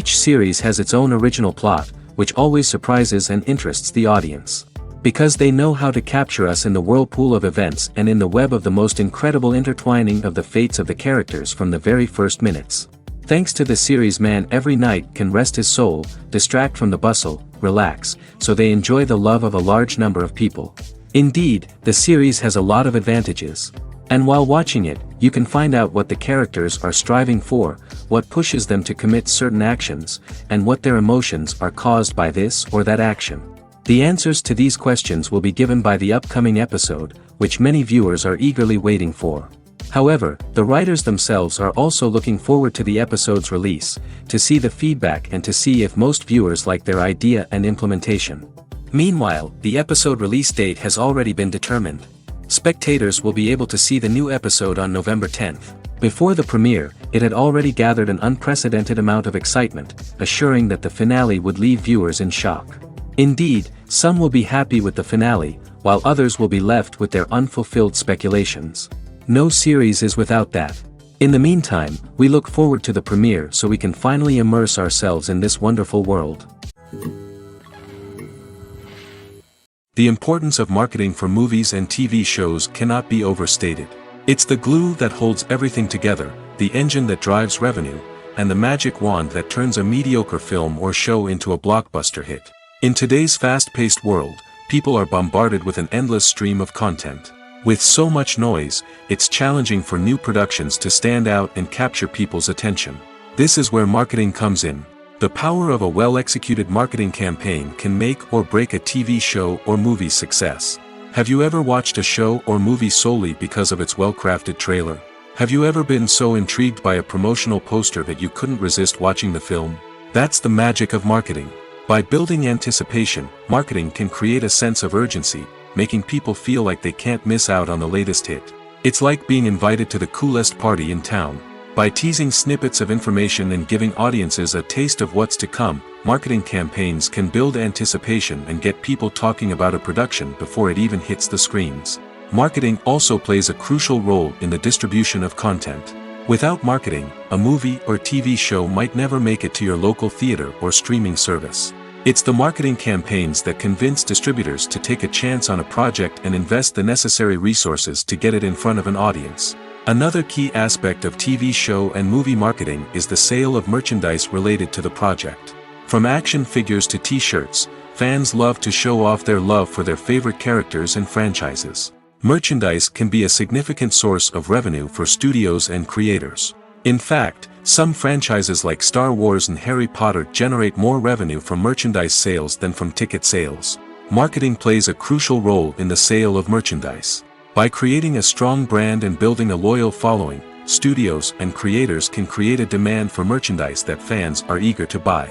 Each series has its own original plot, which always surprises and interests the audience. Because they know how to capture us in the whirlpool of events and in the web of the most incredible intertwining of the fates of the characters from the very first minutes. Thanks to the series, man every night can rest his soul, distract from the bustle, relax, so they enjoy the love of a large number of people. Indeed, the series has a lot of advantages. And while watching it, you can find out what the characters are striving for, what pushes them to commit certain actions, and what their emotions are caused by this or that action. The answers to these questions will be given by the upcoming episode, which many viewers are eagerly waiting for. However, the writers themselves are also looking forward to the episode's release, to see the feedback and to see if most viewers like their idea and implementation. Meanwhile, the episode release date has already been determined. Spectators will be able to see the new episode on November 10th. Before the premiere, it had already gathered an unprecedented amount of excitement, assuring that the finale would leave viewers in shock. Indeed, some will be happy with the finale, while others will be left with their unfulfilled speculations. No series is without that. In the meantime, we look forward to the premiere so we can finally immerse ourselves in this wonderful world. The importance of marketing for movies and TV shows cannot be overstated. It's the glue that holds everything together, the engine that drives revenue, and the magic wand that turns a mediocre film or show into a blockbuster hit. In today's fast-paced world, people are bombarded with an endless stream of content. With so much noise, it's challenging for new productions to stand out and capture people's attention. This is where marketing comes in. The power of a well-executed marketing campaign can make or break a TV show or movie's success. Have you ever watched a show or movie solely because of its well-crafted trailer? Have you ever been so intrigued by a promotional poster that you couldn't resist watching the film? That's the magic of marketing. By building anticipation, marketing can create a sense of urgency, making people feel like they can't miss out on the latest hit. It's like being invited to the coolest party in town. By teasing snippets of information and giving audiences a taste of what's to come, marketing campaigns can build anticipation and get people talking about a production before it even hits the screens. Marketing also plays a crucial role in the distribution of content. Without marketing, a movie or TV show might never make it to your local theater or streaming service. It's the marketing campaigns that convince distributors to take a chance on a project and invest the necessary resources to get it in front of an audience. Another key aspect of TV show and movie marketing is the sale of merchandise related to the project. From action figures to t-shirts, fans love to show off their love for their favorite characters and franchises. Merchandise can be a significant source of revenue for studios and creators. In fact, some franchises like Star Wars and Harry Potter generate more revenue from merchandise sales than from ticket sales. Marketing plays a crucial role in the sale of merchandise. By creating a strong brand and building a loyal following, studios and creators can create a demand for merchandise that fans are eager to buy.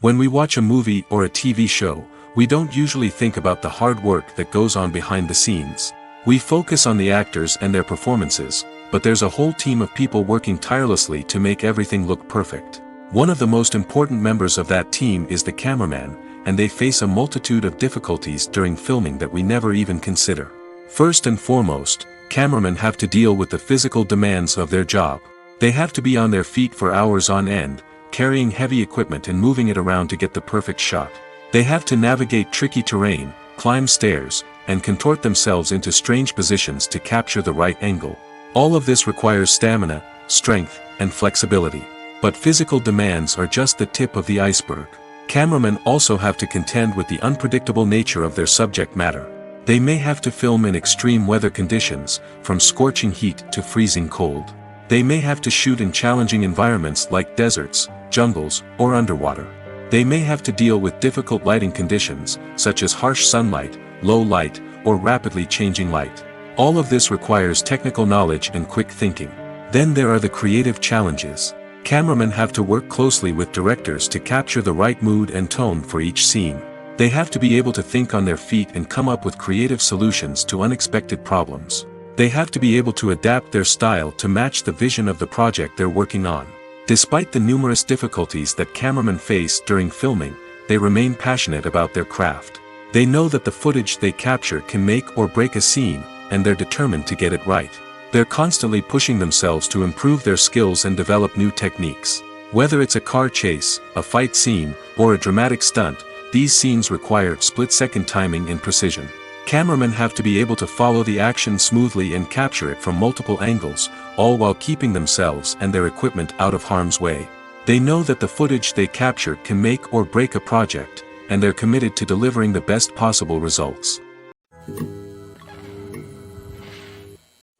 When we watch a movie or a TV show, we don't usually think about the hard work that goes on behind the scenes. We focus on the actors and their performances, but there's a whole team of people working tirelessly to make everything look perfect. One of the most important members of that team is the cameraman, and they face a multitude of difficulties during filming that we never even consider. First and foremost, cameramen have to deal with the physical demands of their job. They have to be on their feet for hours on end, carrying heavy equipment and moving it around to get the perfect shot. They have to navigate tricky terrain, climb stairs, and contort themselves into strange positions to capture the right angle. All of this requires stamina, strength, and flexibility. But physical demands are just the tip of the iceberg. Cameramen also have to contend with the unpredictable nature of their subject matter. They may have to film in extreme weather conditions, from scorching heat to freezing cold. They may have to shoot in challenging environments like deserts, jungles, or underwater. They may have to deal with difficult lighting conditions, such as harsh sunlight, low light, or rapidly changing light. All of this requires technical knowledge and quick thinking. Then there are the creative challenges. Cameramen have to work closely with directors to capture the right mood and tone for each scene. They have to be able to think on their feet and come up with creative solutions to unexpected problems. They have to be able to adapt their style to match the vision of the project they're working on. Despite the numerous difficulties that cameramen face during filming, they remain passionate about their craft. They know that the footage they capture can make or break a scene, and they're determined to get it right. They're constantly pushing themselves to improve their skills and develop new techniques. Whether it's a car chase, a fight scene, or a dramatic stunt, these scenes require split-second timing and precision. Cameramen have to be able to follow the action smoothly and capture it from multiple angles, all while keeping themselves and their equipment out of harm's way. They know that the footage they capture can make or break a project, and they're committed to delivering the best possible results.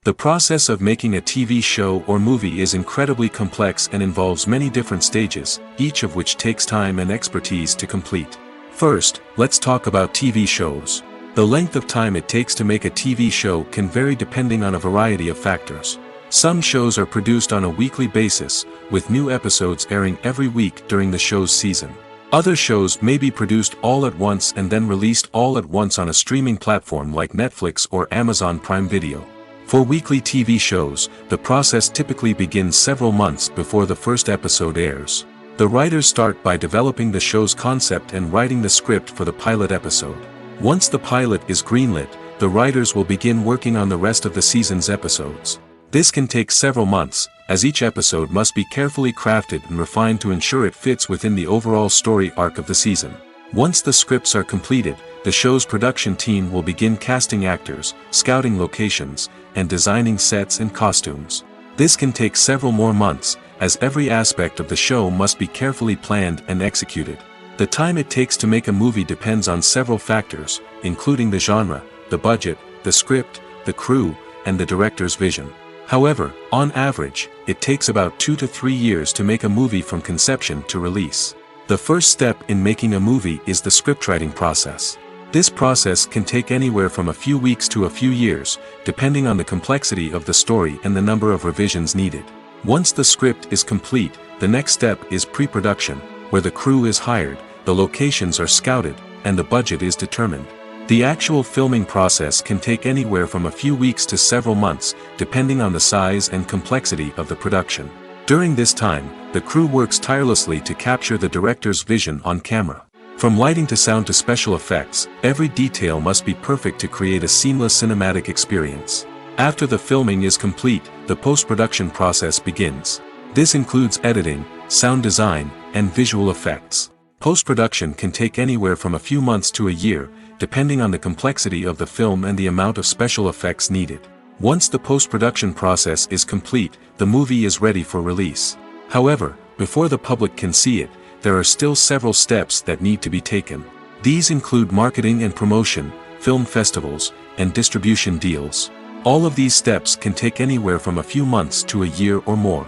The process of making a TV show or movie is incredibly complex and involves many different stages, each of which takes time and expertise to complete. First, let's talk about TV shows. The length of time it takes to make a TV show can vary depending on a variety of factors. Some shows are produced on a weekly basis, with new episodes airing every week during the show's season. Other shows may be produced all at once and then released all at once on a streaming platform like Netflix or Amazon Prime Video. For weekly TV shows, the process typically begins several months before the first episode airs. The writers start by developing the show's concept and writing the script for the pilot episode. Once the pilot is greenlit, the writers will begin working on the rest of the season's episodes. This can take several months, as each episode must be carefully crafted and refined to ensure it fits within the overall story arc of the season. Once the scripts are completed, the show's production team will begin casting actors, scouting locations, and designing sets and costumes. This can take several more months, as every aspect of the show must be carefully planned and executed. The time it takes to make a movie depends on several factors, including the genre, the budget, the script, the crew, and the director's vision. However, on average, it takes about 2 to 3 years to make a movie from conception to release. The first step in making a movie is the scriptwriting process. This process can take anywhere from a few weeks to a few years, depending on the complexity of the story and the number of revisions needed. Once the script is complete, the next step is pre-production, where the crew is hired, the locations are scouted, and the budget is determined. The actual filming process can take anywhere from a few weeks to several months, depending on the size and complexity of the production. During this time, the crew works tirelessly to capture the director's vision on camera. From lighting to sound to special effects, every detail must be perfect to create a seamless cinematic experience. After the filming is complete, the post-production process begins. This includes editing, sound design, and visual effects. Post-production can take anywhere from a few months to a year, depending on the complexity of the film and the amount of special effects needed. Once the post-production process is complete, the movie is ready for release. However, before the public can see it, there are still several steps that need to be taken. These include marketing and promotion, film festivals, and distribution deals. All of these steps can take anywhere from a few months to a year or more.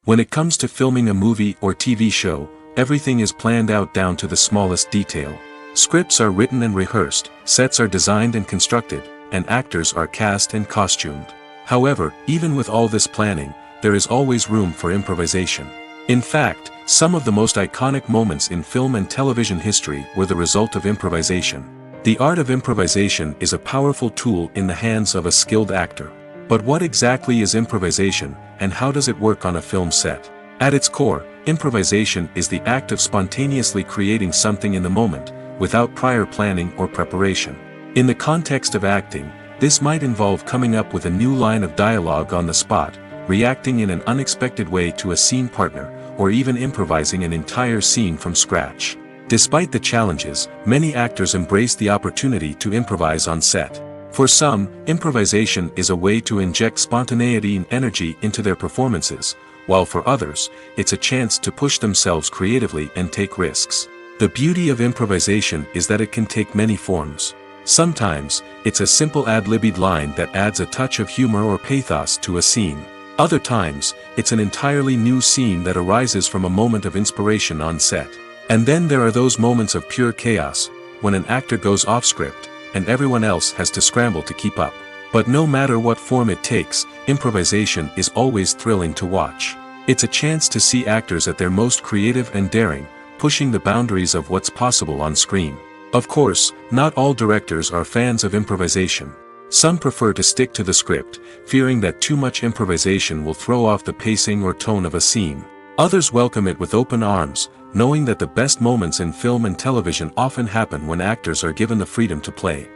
When it comes to filming a movie or TV show, everything is planned out down to the smallest detail. Scripts are written and rehearsed, sets are designed and constructed, and actors are cast and costumed. However, even with all this planning, there is always room for improvisation. In fact, some of the most iconic moments in film and television history were the result of improvisation. The art of improvisation is a powerful tool in the hands of a skilled actor. But what exactly is improvisation, and how does it work on a film set? At its core, improvisation is the act of spontaneously creating something in the moment, without prior planning or preparation. In the context of acting, this might involve coming up with a new line of dialogue on the spot, reacting in an unexpected way to a scene partner, or even improvising an entire scene from scratch. Despite the challenges, many actors embrace the opportunity to improvise on set. For some, improvisation is a way to inject spontaneity and energy into their performances, while for others, it's a chance to push themselves creatively and take risks. The beauty of improvisation is that it can take many forms. Sometimes, it's a simple ad-libbed line that adds a touch of humor or pathos to a scene. Other times, it's an entirely new scene that arises from a moment of inspiration on set. And then there are those moments of pure chaos, when an actor goes off script, and everyone else has to scramble to keep up. But no matter what form it takes, improvisation is always thrilling to watch. It's a chance to see actors at their most creative and daring, pushing the boundaries of what's possible on screen. Of course, not all directors are fans of improvisation. Some prefer to stick to the script, fearing that too much improvisation will throw off the pacing or tone of a scene. Others welcome it with open arms, knowing that the best moments in film and television often happen when actors are given the freedom to play.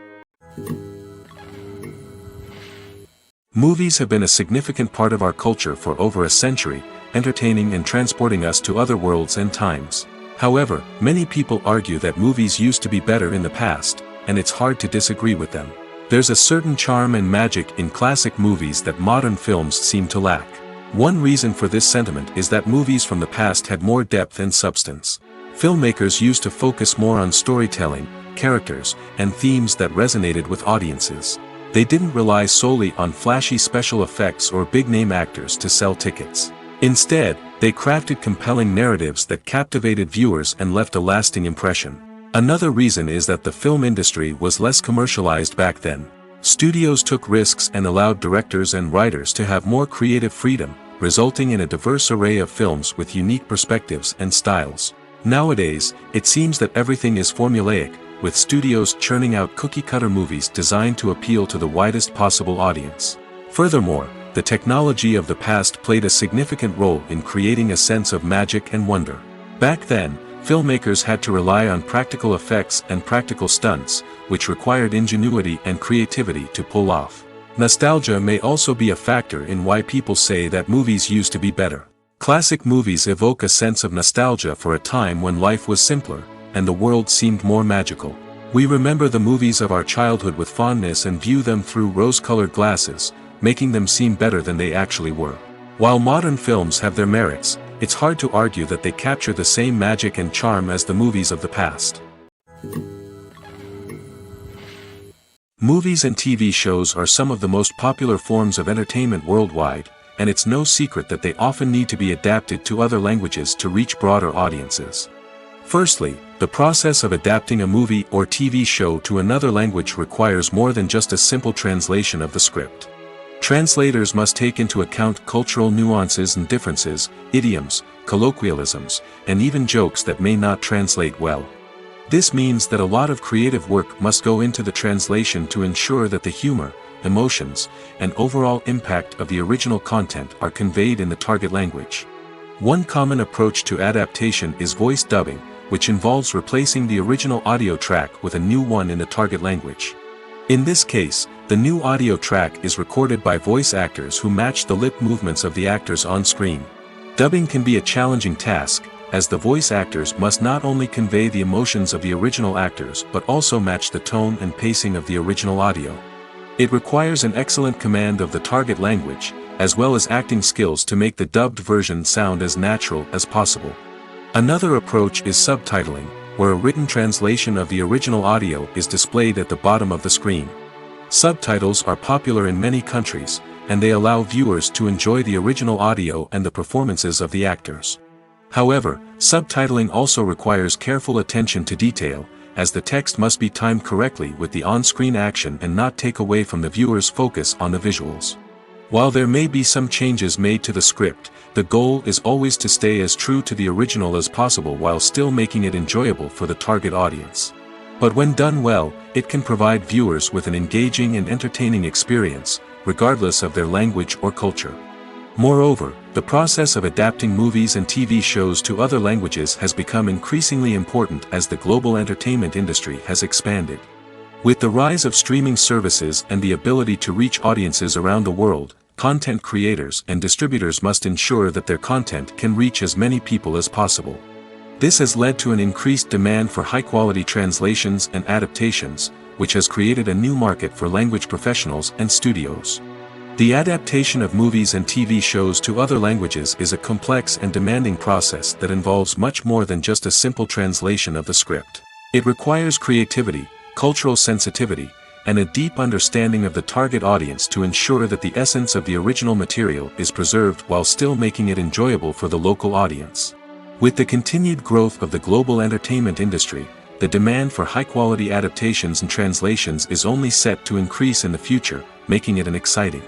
Movies have been a significant part of our culture for over a century, entertaining and transporting us to other worlds and times. However, many people argue that movies used to be better in the past, and it's hard to disagree with them. There's a certain charm and magic in classic movies that modern films seem to lack. One reason for this sentiment is that movies from the past had more depth and substance. Filmmakers used to focus more on storytelling, characters, and themes that resonated with audiences. They didn't rely solely on flashy special effects or big-name actors to sell tickets. Instead, they crafted compelling narratives that captivated viewers and left a lasting impression. Another reason is that the film industry was less commercialized back then. Studios took risks and allowed directors and writers to have more creative freedom, resulting in a diverse array of films with unique perspectives and styles. Nowadays, it seems that everything is formulaic, with studios churning out cookie-cutter movies designed to appeal to the widest possible audience. Furthermore, the technology of the past played a significant role in creating a sense of magic and wonder. Back then, filmmakers had to rely on practical effects and practical stunts, which required ingenuity and creativity to pull off. Nostalgia may also be a factor in why people say that movies used to be better. Classic movies evoke a sense of nostalgia for a time when life was simpler, and the world seemed more magical. We remember the movies of our childhood with fondness and view them through rose-colored glasses, making them seem better than they actually were. While modern films have their merits, it's hard to argue that they capture the same magic and charm as the movies of the past. Movies and TV shows are some of the most popular forms of entertainment worldwide, and it's no secret that they often need to be adapted to other languages to reach broader audiences. Firstly, the process of adapting a movie or TV show to another language requires more than just a simple translation of the script. Translators must take into account cultural nuances and differences, idioms, colloquialisms, and even jokes that may not translate well. This means that a lot of creative work must go into the translation to ensure that the humor, emotions, and overall impact of the original content are conveyed in the target language. One common approach to adaptation is voice dubbing, which involves replacing the original audio track with a new one in the target language. In this case, the new audio track is recorded by voice actors who match the lip movements of the actors on screen. Dubbing can be a challenging task, as the voice actors must not only convey the emotions of the original actors but also match the tone and pacing of the original audio. It requires an excellent command of the target language, as well as acting skills to make the dubbed version sound as natural as possible. Another approach is subtitling, where a written translation of the original audio is displayed at the bottom of the screen. Subtitles are popular in many countries, and they allow viewers to enjoy the original audio and the performances of the actors. However, subtitling also requires careful attention to detail, as the text must be timed correctly with the on-screen action and not take away from the viewer's focus on the visuals. While there may be some changes made to the script, the goal is always to stay as true to the original as possible while still making it enjoyable for the target audience. But when done well, it can provide viewers with an engaging and entertaining experience, regardless of their language or culture. Moreover, the process of adapting movies and TV shows to other languages has become increasingly important as the global entertainment industry has expanded. With the rise of streaming services and the ability to reach audiences around the world, content creators and distributors must ensure that their content can reach as many people as possible. This has led to an increased demand for high-quality translations and adaptations, which has created a new market for language professionals and studios. The adaptation of movies and TV shows to other languages is a complex and demanding process that involves much more than just a simple translation of the script. It requires creativity, cultural sensitivity, and a deep understanding of the target audience to ensure that the essence of the original material is preserved while still making it enjoyable for the local audience. With the continued growth of the global entertainment industry, the demand for high-quality adaptations and translations is only set to increase in the future, making it an exciting.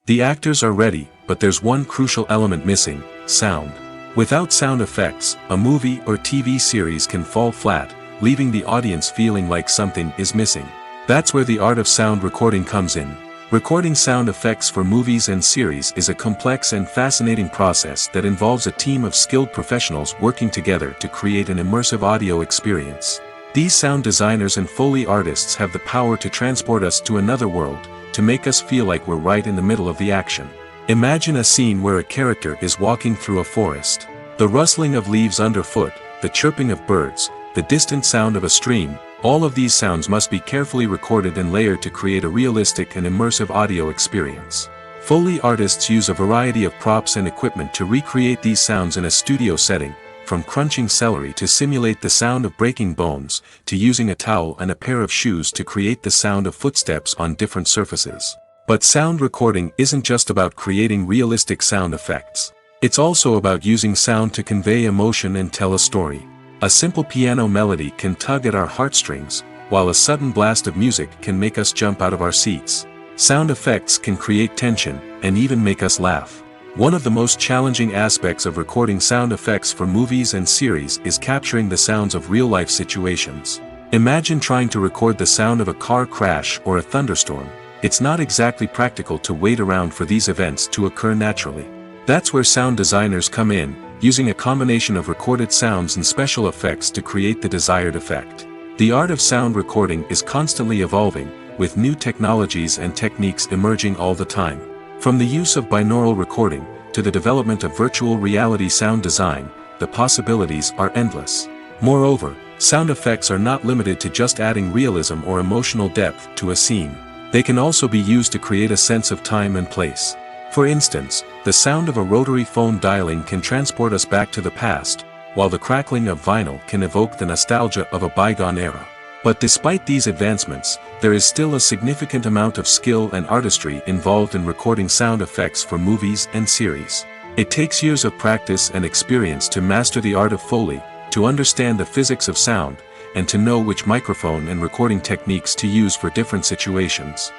The actors are ready, but there's one crucial element missing: sound. Without sound effects, a movie or TV series can fall flat, leaving the audience feeling like something is missing. That's where the art of sound recording comes in. Recording sound effects for movies and series is a complex and fascinating process that involves a team of skilled professionals working together to create an immersive audio experience. These sound designers and Foley artists have the power to transport us to another world, to make us feel like we're right in the middle of the action. Imagine a scene where a character is walking through a forest. The rustling of leaves underfoot, the chirping of birds, the distant sound of a stream, all of these sounds must be carefully recorded and layered to create a realistic and immersive audio experience. Foley artists use a variety of props and equipment to recreate these sounds in a studio setting, from crunching celery to simulate the sound of breaking bones, to using a towel and a pair of shoes to create the sound of footsteps on different surfaces. But sound recording isn't just about creating realistic sound effects. It's also about using sound to convey emotion and tell a story. A simple piano melody can tug at our heartstrings, while a sudden blast of music can make us jump out of our seats. Sound effects can create tension, and even make us laugh. One of the most challenging aspects of recording sound effects for movies and series is capturing the sounds of real-life situations. Imagine trying to record the sound of a car crash or a thunderstorm. It's not exactly practical to wait around for these events to occur naturally. That's where sound designers come in, using a combination of recorded sounds and special effects to create the desired effect. The art of sound recording is constantly evolving, with new technologies and techniques emerging all the time. From the use of binaural recording, to the development of virtual reality sound design, the possibilities are endless. Moreover, sound effects are not limited to just adding realism or emotional depth to a scene. They can also be used to create a sense of time and place. For instance, the sound of a rotary phone dialing can transport us back to the past, while the crackling of vinyl can evoke the nostalgia of a bygone era. But despite these advancements, there is still a significant amount of skill and artistry involved in recording sound effects for movies and series. It takes years of practice and experience to master the art of Foley, to understand the physics of sound, and to know which microphone and recording techniques to use for different situations.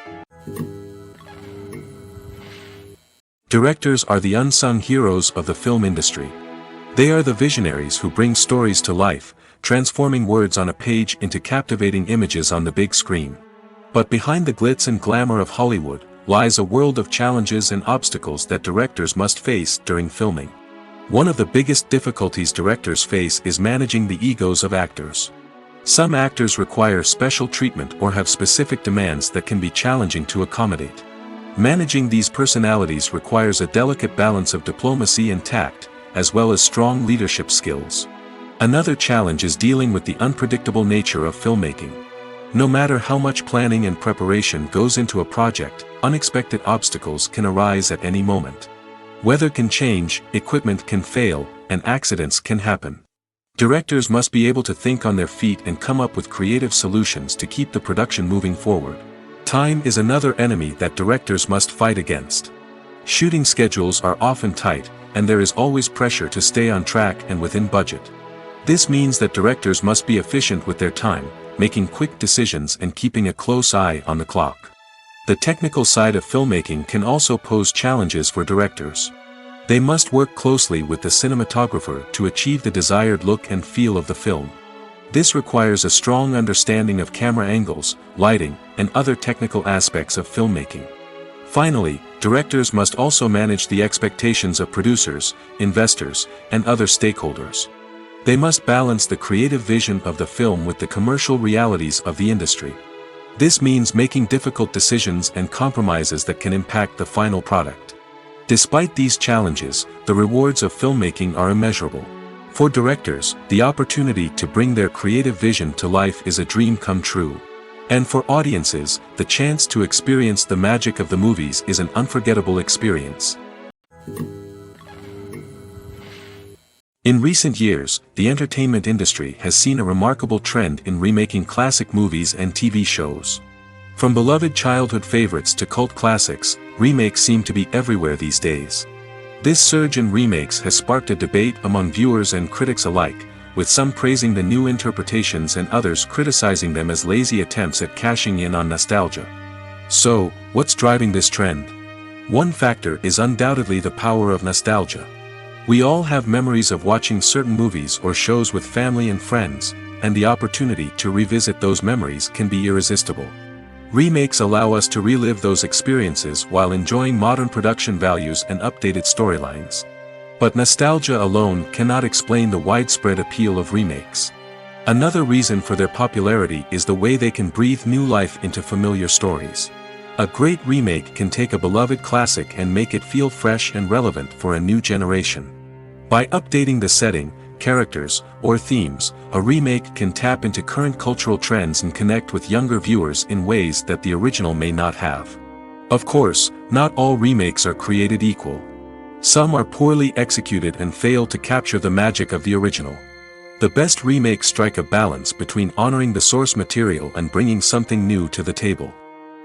Directors are the unsung heroes of the film industry. They are the visionaries who bring stories to life, transforming words on a page into captivating images on the big screen. But behind the glitz and glamour of Hollywood, lies a world of challenges and obstacles that directors must face during filming. One of the biggest difficulties directors face is managing the egos of actors. Some actors require special treatment or have specific demands that can be challenging to accommodate. Managing these personalities requires a delicate balance of diplomacy and tact, as well as strong leadership skills. Another challenge is dealing with the unpredictable nature of filmmaking. No matter how much planning and preparation goes into a project, unexpected obstacles can arise at any moment. Weather can change, equipment can fail, and accidents can happen. Directors must be able to think on their feet and come up with creative solutions to keep the production moving forward. Time is another enemy that directors must fight against. Shooting schedules are often tight, and there is always pressure to stay on track and within budget. This means that directors must be efficient with their time, making quick decisions and keeping a close eye on the clock. The technical side of filmmaking can also pose challenges for directors. They must work closely with the cinematographer to achieve the desired look and feel of the film. This requires a strong understanding of camera angles, lighting, and other technical aspects of filmmaking. Finally, directors must also manage the expectations of producers, investors, and other stakeholders. They must balance the creative vision of the film with the commercial realities of the industry. This means making difficult decisions and compromises that can impact the final product. Despite these challenges, the rewards of filmmaking are immeasurable. For directors, the opportunity to bring their creative vision to life is a dream come true. And for audiences, the chance to experience the magic of the movies is an unforgettable experience. In recent years, the entertainment industry has seen a remarkable trend in remaking classic movies and TV shows. From beloved childhood favorites to cult classics, remakes seem to be everywhere these days. This surge in remakes has sparked a debate among viewers and critics alike, with some praising the new interpretations and others criticizing them as lazy attempts at cashing in on nostalgia. So, what's driving this trend? One factor is undoubtedly the power of nostalgia. We all have memories of watching certain movies or shows with family and friends, and the opportunity to revisit those memories can be irresistible. Remakes allow us to relive those experiences while enjoying modern production values and updated storylines. But nostalgia alone cannot explain the widespread appeal of remakes. Another reason for their popularity is the way they can breathe new life into familiar stories. A great remake can take a beloved classic and make it feel fresh and relevant for a new generation. By updating the setting, characters, or themes, a remake can tap into current cultural trends and connect with younger viewers in ways that the original may not have. Of course, not all remakes are created equal. Some are poorly executed and fail to capture the magic of the original. The best remakes strike a balance between honoring the source material and bringing something new to the table.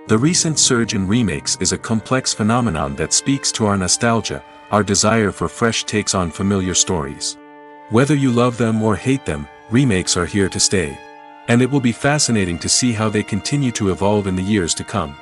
The recent surge in remakes is a complex phenomenon that speaks to our nostalgia, our desire for fresh takes on familiar stories. Whether you love them or hate them, remakes are here to stay. And it will be fascinating to see how they continue to evolve in the years to come.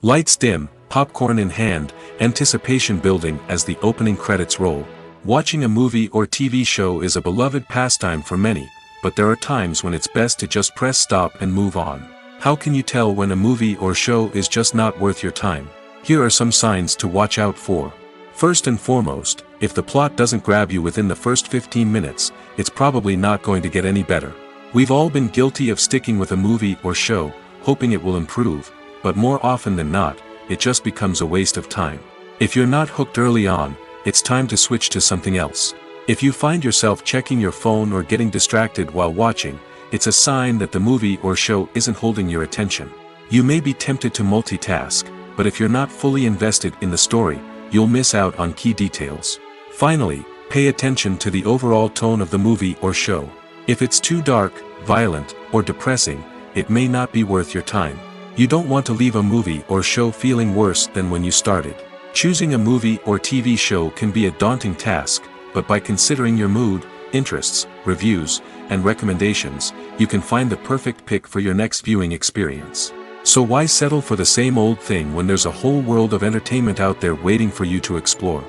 Lights dim, popcorn in hand, anticipation building as the opening credits roll. Watching a movie or TV show is a beloved pastime for many, but there are times when it's best to just press stop and move on. How can you tell when a movie or show is just not worth your time? Here are some signs to watch out for. First and foremost, if the plot doesn't grab you within the first 15 minutes, it's probably not going to get any better. We've all been guilty of sticking with a movie or show, hoping it will improve, but more often than not, it just becomes a waste of time. If you're not hooked early on, it's time to switch to something else. If you find yourself checking your phone or getting distracted while watching, it's a sign that the movie or show isn't holding your attention. You may be tempted to multitask, but if you're not fully invested in the story, you'll miss out on key details. Finally, pay attention to the overall tone of the movie or show. If it's too dark, violent, or depressing, it may not be worth your time. You don't want to leave a movie or show feeling worse than when you started. Choosing a movie or TV show can be a daunting task, but by considering your mood, interests, reviews, and recommendations, you can find the perfect pick for your next viewing experience. So why settle for the same old thing when there's a whole world of entertainment out there waiting for you to explore?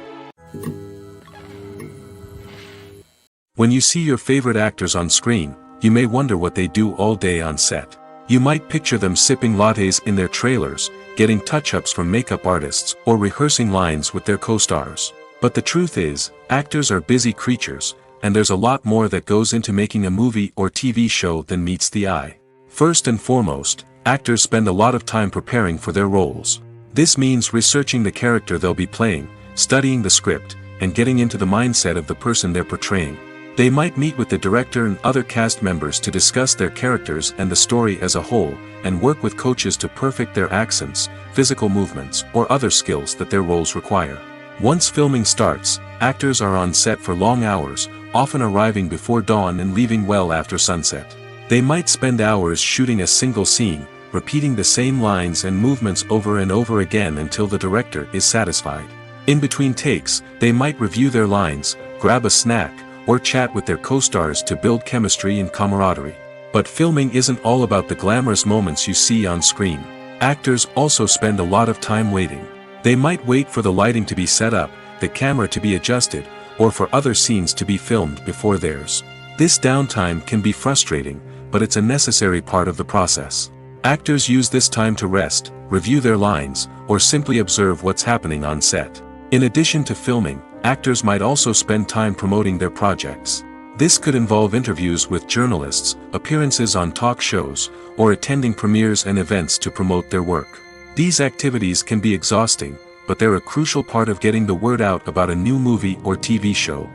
When you see your favorite actors on screen, you may wonder what they do all day on set. You might picture them sipping lattes in their trailers, getting touch-ups from makeup artists, or rehearsing lines with their co-stars. But the truth is, actors are busy creatures, and there's a lot more that goes into making a movie or TV show than meets the eye. First and foremost, actors spend a lot of time preparing for their roles. This means researching the character they'll be playing, studying the script, and getting into the mindset of the person they're portraying. They might meet with the director and other cast members to discuss their characters and the story as a whole, and work with coaches to perfect their accents, physical movements, or other skills that their roles require. Once filming starts, actors are on set for long hours, often arriving before dawn and leaving well after sunset. They might spend hours shooting a single scene, repeating the same lines and movements over and over again until the director is satisfied. In between takes, they might review their lines, grab a snack, or chat with their co-stars to build chemistry and camaraderie. But filming isn't all about the glamorous moments you see on screen. Actors also spend a lot of time waiting. They might wait for the lighting to be set up, the camera to be adjusted, or for other scenes to be filmed before theirs. This downtime can be frustrating, but it's a necessary part of the process. Actors use this time to rest, review their lines, or simply observe what's happening on set. In addition to filming, actors might also spend time promoting their projects. This could involve interviews with journalists, appearances on talk shows, or attending premieres and events to promote their work. These activities can be exhausting, but they're a crucial part of getting the word out about a new movie or TV show.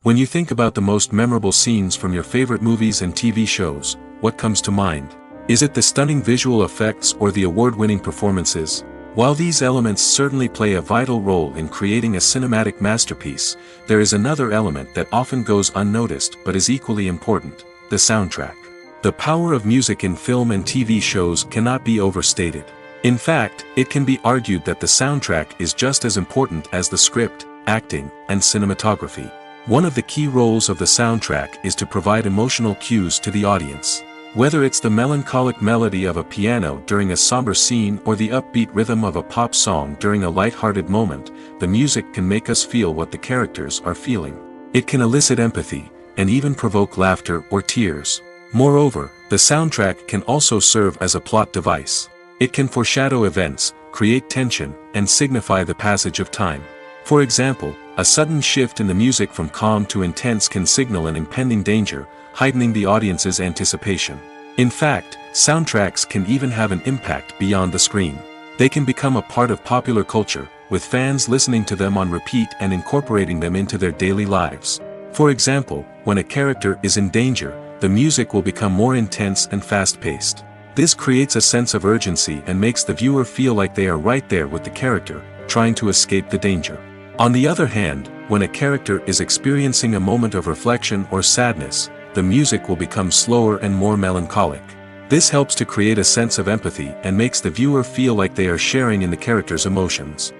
When you think about the most memorable scenes from your favorite movies and TV shows, what comes to mind? Is it the stunning visual effects or the award-winning performances? While these elements certainly play a vital role in creating a cinematic masterpiece, there is another element that often goes unnoticed but is equally important: the soundtrack. The power of music in film and TV shows cannot be overstated. In fact, it can be argued that the soundtrack is just as important as the script, acting, and cinematography. One of the key roles of the soundtrack is to provide emotional cues to the audience. Whether it's the melancholic melody of a piano during a somber scene or the upbeat rhythm of a pop song during a light-hearted moment, the music can make us feel what the characters are feeling. It can elicit empathy, and even provoke laughter or tears. Moreover, the soundtrack can also serve as a plot device. It can foreshadow events, create tension, and signify the passage of time. For example, a sudden shift in the music from calm to intense can signal an impending danger, heightening the audience's anticipation. In fact, soundtracks can even have an impact beyond the screen. They can become a part of popular culture, with fans listening to them on repeat and incorporating them into their daily lives. For example, when a character is in danger, the music will become more intense and fast-paced. This creates a sense of urgency and makes the viewer feel like they are right there with the character, trying to escape the danger. On the other hand, when a character is experiencing a moment of reflection or sadness, the music will become slower and more melancholic. This helps to create a sense of empathy and makes the viewer feel like they are sharing in the character's emotions.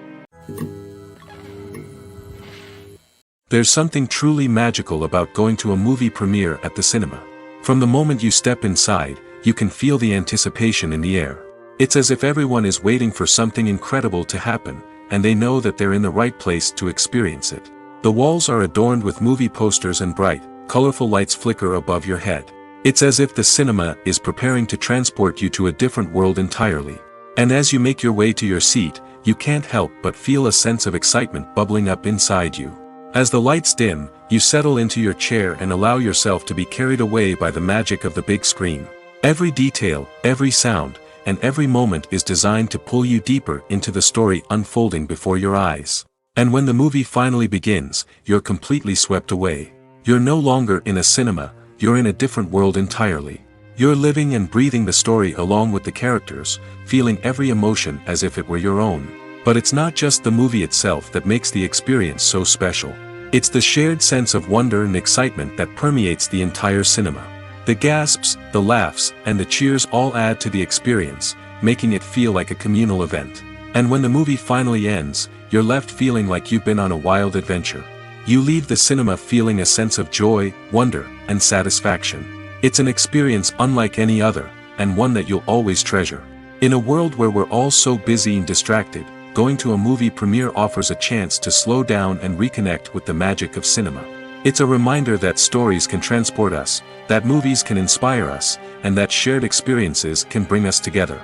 There's something truly magical about going to a movie premiere at the cinema. From the moment you step inside, you can feel the anticipation in the air. It's as if everyone is waiting for something incredible to happen, and they know that they're in the right place to experience it. The walls are adorned with movie posters and bright, colorful lights flicker above your head. It's as if the cinema is preparing to transport you to a different world entirely. And as you make your way to your seat, you can't help but feel a sense of excitement bubbling up inside you. As the lights dim, you settle into your chair and allow yourself to be carried away by the magic of the big screen. Every detail, every sound, and every moment is designed to pull you deeper into the story unfolding before your eyes. And when the movie finally begins, you're completely swept away. You're no longer in a cinema, you're in a different world entirely. You're living and breathing the story along with the characters, feeling every emotion as if it were your own. But it's not just the movie itself that makes the experience so special. It's the shared sense of wonder and excitement that permeates the entire cinema. The gasps, the laughs, and the cheers all add to the experience, making it feel like a communal event. And when the movie finally ends, you're left feeling like you've been on a wild adventure. You leave the cinema feeling a sense of joy, wonder, and satisfaction. It's an experience unlike any other, and one that you'll always treasure. In a world where we're all so busy and distracted, going to a movie premiere offers a chance to slow down and reconnect with the magic of cinema. It's a reminder that stories can transport us, that movies can inspire us, and that shared experiences can bring us together.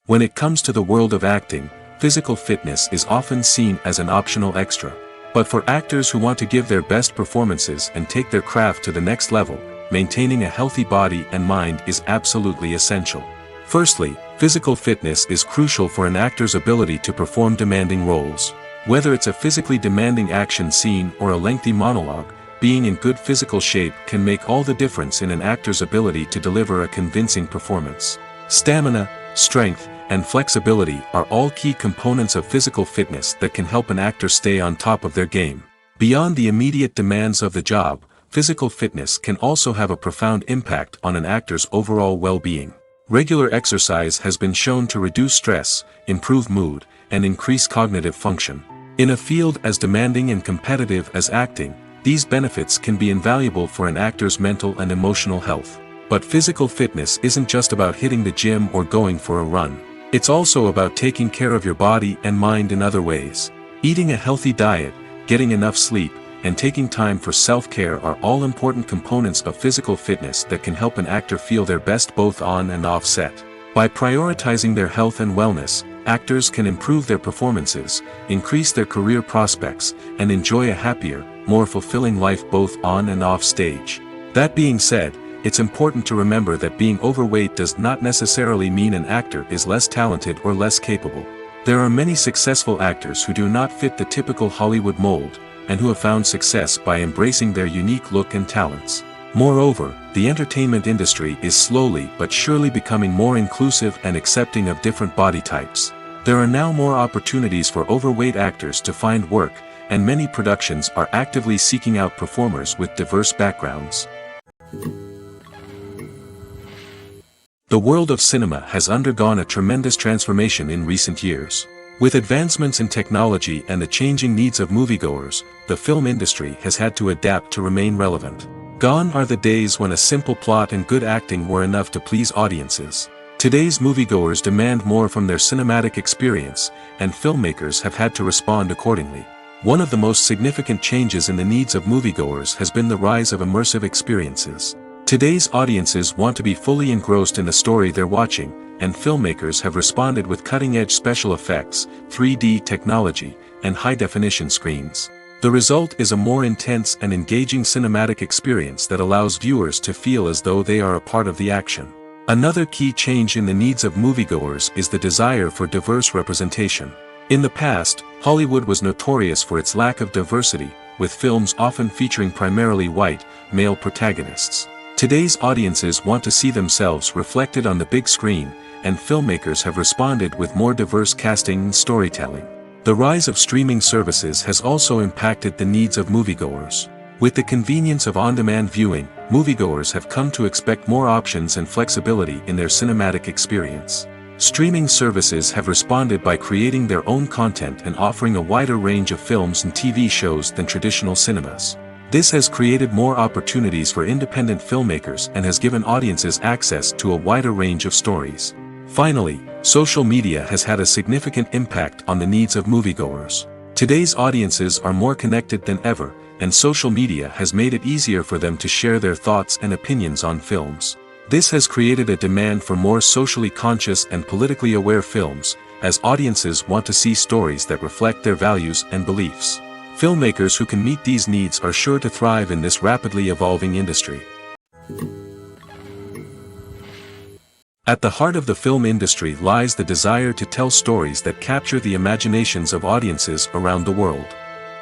When it comes to the world of acting, physical fitness is often seen as an optional extra. But for actors who want to give their best performances and take their craft to the next level, maintaining a healthy body and mind is absolutely essential. Firstly, physical fitness is crucial for an actor's ability to perform demanding roles. Whether it's a physically demanding action scene or a lengthy monologue, being in good physical shape can make all the difference in an actor's ability to deliver a convincing performance. Stamina, strength, and flexibility are all key components of physical fitness that can help an actor stay on top of their game. Beyond the immediate demands of the job, physical fitness can also have a profound impact on an actor's overall well-being. Regular exercise has been shown to reduce stress, improve mood, and increase cognitive function. In a field as demanding and competitive as acting, these benefits can be invaluable for an actor's mental and emotional health. But physical fitness isn't just about hitting the gym or going for a run. It's also about taking care of your body and mind in other ways. Eating a healthy diet, getting enough sleep, and taking time for self-care are all important components of physical fitness that can help an actor feel their best both on and off set. By prioritizing their health and wellness, actors can improve their performances, increase their career prospects, and enjoy a happier, more fulfilling life both on and off stage. That being said, it's important to remember that being overweight does not necessarily mean an actor is less talented or less capable. There are many successful actors who do not fit the typical Hollywood mold, and who have found success by embracing their unique look and talents. Moreover, the entertainment industry is slowly but surely becoming more inclusive and accepting of different body types. There are now more opportunities for overweight actors to find work, and many productions are actively seeking out performers with diverse backgrounds. The world of cinema has undergone a tremendous transformation in recent years. With advancements in technology and the changing needs of moviegoers, the film industry has had to adapt to remain relevant. Gone are the days when a simple plot and good acting were enough to please audiences. Today's moviegoers demand more from their cinematic experience, and filmmakers have had to respond accordingly. One of the most significant changes in the needs of moviegoers has been the rise of immersive experiences. Today's audiences want to be fully engrossed in the story they're watching, and filmmakers have responded with cutting-edge special effects, 3D technology, and high-definition screens. The result is a more intense and engaging cinematic experience that allows viewers to feel as though they are a part of the action. Another key change in the needs of moviegoers is the desire for diverse representation. In the past, Hollywood was notorious for its lack of diversity, with films often featuring primarily white, male protagonists. Today's audiences want to see themselves reflected on the big screen, and filmmakers have responded with more diverse casting and storytelling. The rise of streaming services has also impacted the needs of moviegoers. With the convenience of on-demand viewing, moviegoers have come to expect more options and flexibility in their cinematic experience. Streaming services have responded by creating their own content and offering a wider range of films and TV shows than traditional cinemas. This has created more opportunities for independent filmmakers and has given audiences access to a wider range of stories. Finally, social media has had a significant impact on the needs of moviegoers. Today's audiences are more connected than ever, and social media has made it easier for them to share their thoughts and opinions on films. This has created a demand for more socially conscious and politically aware films, as audiences want to see stories that reflect their values and beliefs. Filmmakers who can meet these needs are sure to thrive in this rapidly evolving industry. At the heart of the film industry lies the desire to tell stories that capture the imaginations of audiences around the world.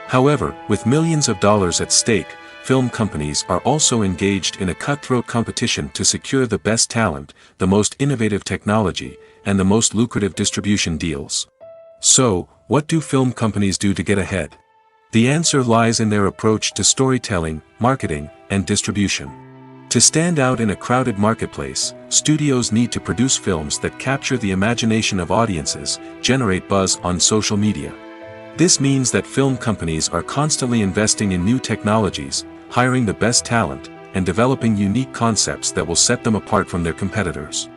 However, with millions of dollars at stake, film companies are also engaged in a cutthroat competition to secure the best talent, the most innovative technology, and the most lucrative distribution deals. So, what do film companies do to get ahead? The answer lies in their approach to storytelling, marketing, and distribution. To stand out in a crowded marketplace, studios need to produce films that capture the imagination of audiences, generate buzz on social media. This means that film companies are constantly investing in new technologies, hiring the best talent, and developing unique concepts that will set them apart from their competitors.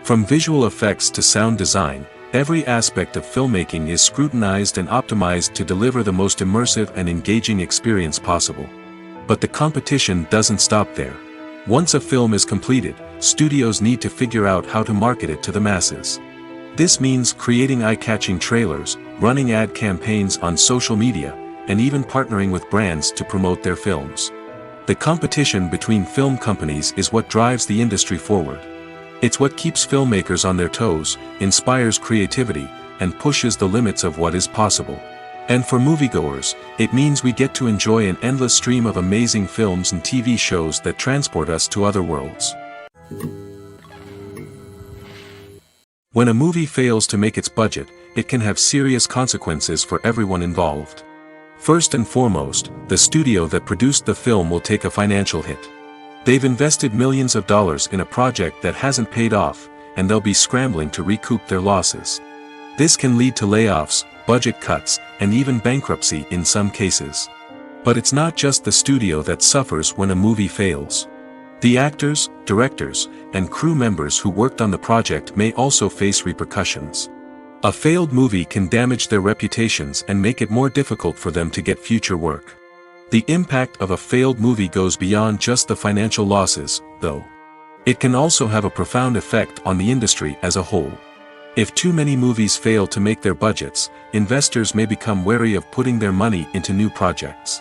From visual effects to sound design, every aspect of filmmaking is scrutinized and optimized to deliver the most immersive and engaging experience possible. But the competition doesn't stop there. Once a film is completed, studios need to figure out how to market it to the masses. This means creating eye-catching trailers, running ad campaigns on social media, and even partnering with brands to promote their films. The competition between film companies is what drives the industry forward. It's what keeps filmmakers on their toes, inspires creativity, and pushes the limits of what is possible. And for moviegoers, it means we get to enjoy an endless stream of amazing films and TV shows that transport us to other worlds. When a movie fails to make its budget, it can have serious consequences for everyone involved. First and foremost, the studio that produced the film will take a financial hit. They've invested millions of dollars in a project that hasn't paid off, and they'll be scrambling to recoup their losses. This can lead to layoffs, budget cuts, and even bankruptcy in some cases. But it's not just the studio that suffers when a movie fails. The actors, directors, and crew members who worked on the project may also face repercussions. A failed movie can damage their reputations and make it more difficult for them to get future work. The impact of a failed movie goes beyond just the financial losses, though. It can also have a profound effect on the industry as a whole. If too many movies fail to make their budgets, investors may become wary of putting their money into new projects.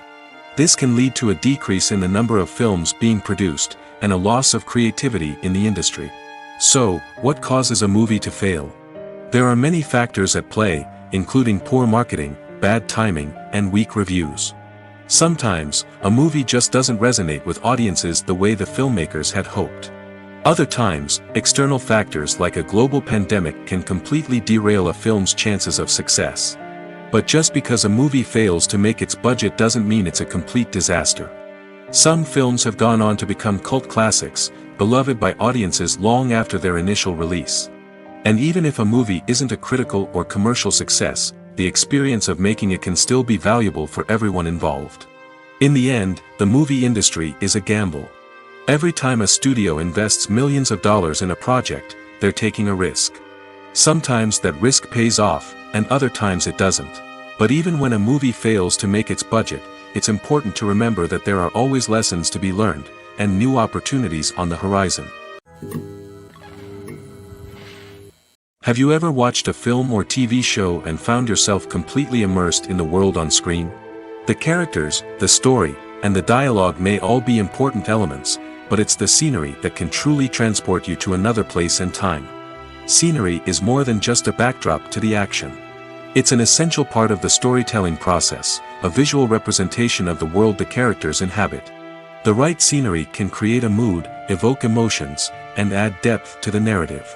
This can lead to a decrease in the number of films being produced, and a loss of creativity in the industry. So, what causes a movie to fail? There are many factors at play, including poor marketing, bad timing, and weak reviews. Sometimes, a movie just doesn't resonate with audiences the way the filmmakers had hoped. Other times, external factors like a global pandemic can completely derail a film's chances of success. But just because a movie fails to make its budget doesn't mean it's a complete disaster. Some films have gone on to become cult classics, beloved by audiences long after their initial release. And even if a movie isn't a critical or commercial success, the experience of making it can still be valuable for everyone involved. In the end, the movie industry is a gamble. Every time a studio invests millions of dollars in a project, they're taking a risk. Sometimes that risk pays off, and other times it doesn't. But even when a movie fails to make its budget, it's important to remember that there are always lessons to be learned, and new opportunities on the horizon. Have you ever watched a film or TV show and found yourself completely immersed in the world on screen? The characters, the story, and the dialogue may all be important elements, but it's the scenery that can truly transport you to another place and time. Scenery is more than just a backdrop to the action. It's an essential part of the storytelling process, a visual representation of the world the characters inhabit. The right scenery can create a mood, evoke emotions, and add depth to the narrative.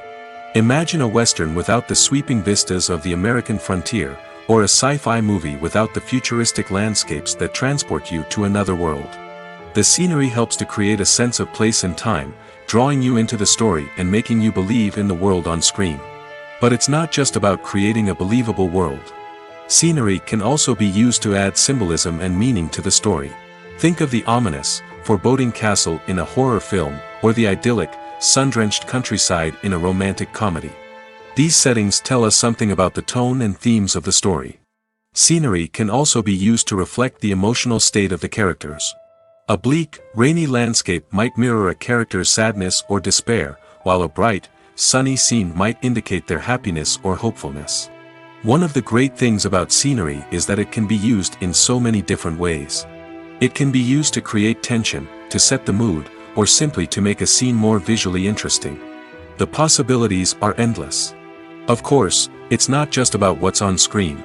Imagine a Western without the sweeping vistas of the American frontier, or a sci-fi movie without the futuristic landscapes that transport you to another world. The scenery helps to create a sense of place and time, drawing you into the story and making you believe in the world on screen. But it's not just about creating a believable world. Scenery can also be used to add symbolism and meaning to the story. Think of the ominous, foreboding castle in a horror film, or the idyllic, sun-drenched countryside in a romantic comedy. These settings tell us something about the tone and themes of the story. Scenery can also be used to reflect the emotional state of the characters. A bleak, rainy landscape might mirror a character's sadness or despair, while a bright, sunny scene might indicate their happiness or hopefulness. One of the great things about scenery is that it can be used in so many different ways. It can be used to create tension, to set the mood, or simply to make a scene more visually interesting. The possibilities are endless. Of course, it's not just about what's on screen.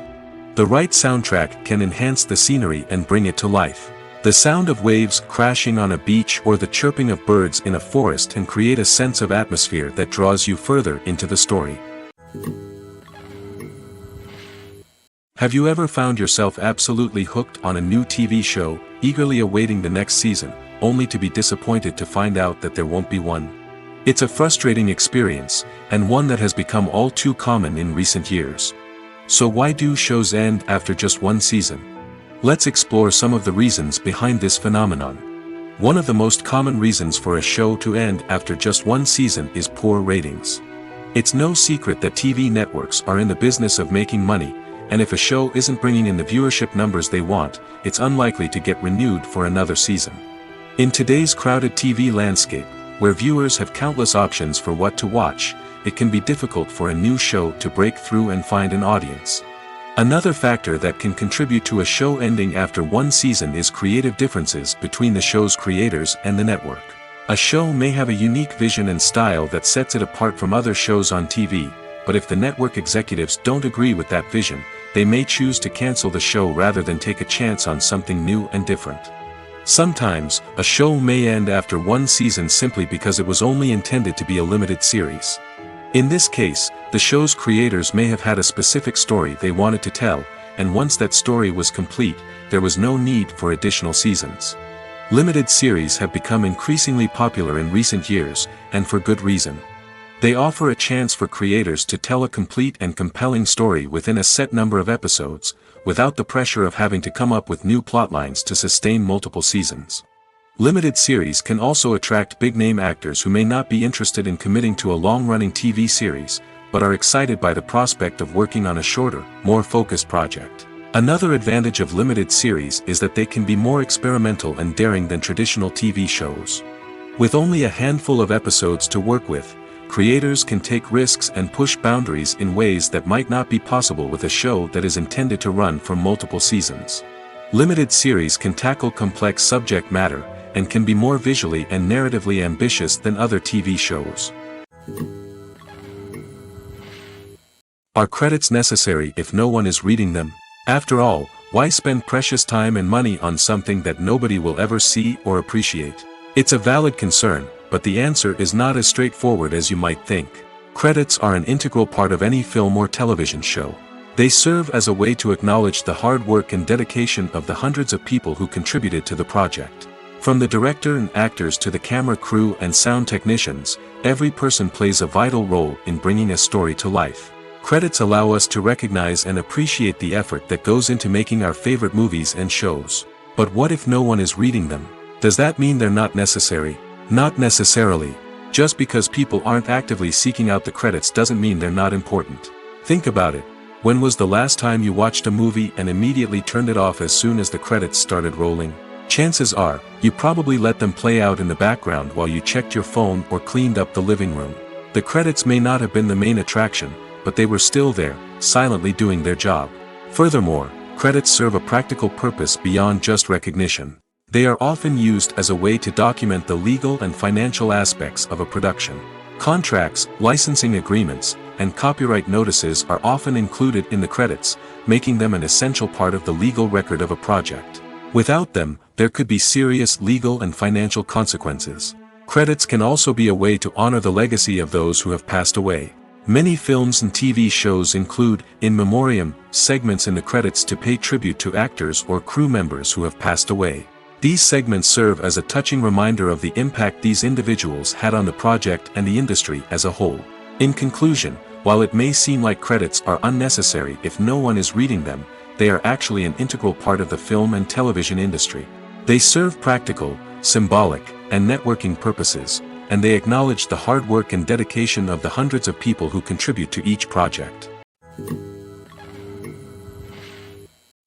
The right soundtrack can enhance the scenery and bring it to life. The sound of waves crashing on a beach or the chirping of birds in a forest can create a sense of atmosphere that draws you further into the story. Have you ever found yourself absolutely hooked on a new TV show, eagerly awaiting the next season, only to be disappointed to find out that there won't be one? It's a frustrating experience, and one that has become all too common in recent years. So why do shows end after just one season? Let's explore some of the reasons behind this phenomenon. One of the most common reasons for a show to end after just one season is poor ratings. It's no secret that TV networks are in the business of making money, and if a show isn't bringing in the viewership numbers they want, it's unlikely to get renewed for another season. In today's crowded TV landscape, where viewers have countless options for what to watch, it can be difficult for a new show to break through and find an audience. Another factor that can contribute to a show ending after one season is creative differences between the show's creators and the network. A show may have a unique vision and style that sets it apart from other shows on TV, but if the network executives don't agree with that vision, they may choose to cancel the show rather than take a chance on something new and different. Sometimes, a show may end after one season simply because it was only intended to be a limited series. In this case, the show's creators may have had a specific story they wanted to tell, and once that story was complete, there was no need for additional seasons. Limited series have become increasingly popular in recent years, and for good reason. They offer a chance for creators to tell a complete and compelling story within a set number of episodes, without the pressure of having to come up with new plotlines to sustain multiple seasons. Limited series can also attract big-name actors who may not be interested in committing to a long-running TV series, but are excited by the prospect of working on a shorter, more focused project. Another advantage of limited series is that they can be more experimental and daring than traditional TV shows. With only a handful of episodes to work with, creators can take risks and push boundaries in ways that might not be possible with a show that is intended to run for multiple seasons. Limited series can tackle complex subject matter, and can be more visually and narratively ambitious than other TV shows. Are credits necessary if no one is reading them? After all, why spend precious time and money on something that nobody will ever see or appreciate? It's a valid concern, but the answer is not as straightforward as you might think. Credits are an integral part of any film or television show. They serve as a way to acknowledge the hard work and dedication of the hundreds of people who contributed to the project. From the director and actors to the camera crew and sound technicians, every person plays a vital role in bringing a story to life. Credits allow us to recognize and appreciate the effort that goes into making our favorite movies and shows. But what if no one is reading them? Does that mean they're not necessary? Not necessarily. Just because people aren't actively seeking out the credits doesn't mean they're not important. Think about it. When was the last time you watched a movie and immediately turned it off as soon as the credits started rolling? Chances are, you probably let them play out in the background while you checked your phone or cleaned up the living room. The credits may not have been the main attraction, but they were still there, silently doing their job. Furthermore, credits serve a practical purpose beyond just recognition. They are often used as a way to document the legal and financial aspects of a production. Contracts, licensing agreements, and copyright notices are often included in the credits, making them an essential part of the legal record of a project. Without them, there could be serious legal and financial consequences. Credits can also be a way to honor the legacy of those who have passed away. Many films and TV shows include, in memoriam, segments in the credits to pay tribute to actors or crew members who have passed away. These segments serve as a touching reminder of the impact these individuals had on the project and the industry as a whole. In conclusion, while it may seem like credits are unnecessary if no one is reading them, they are actually an integral part of the film and television industry. They serve practical, symbolic, and networking purposes, and they acknowledge the hard work and dedication of the hundreds of people who contribute to each project.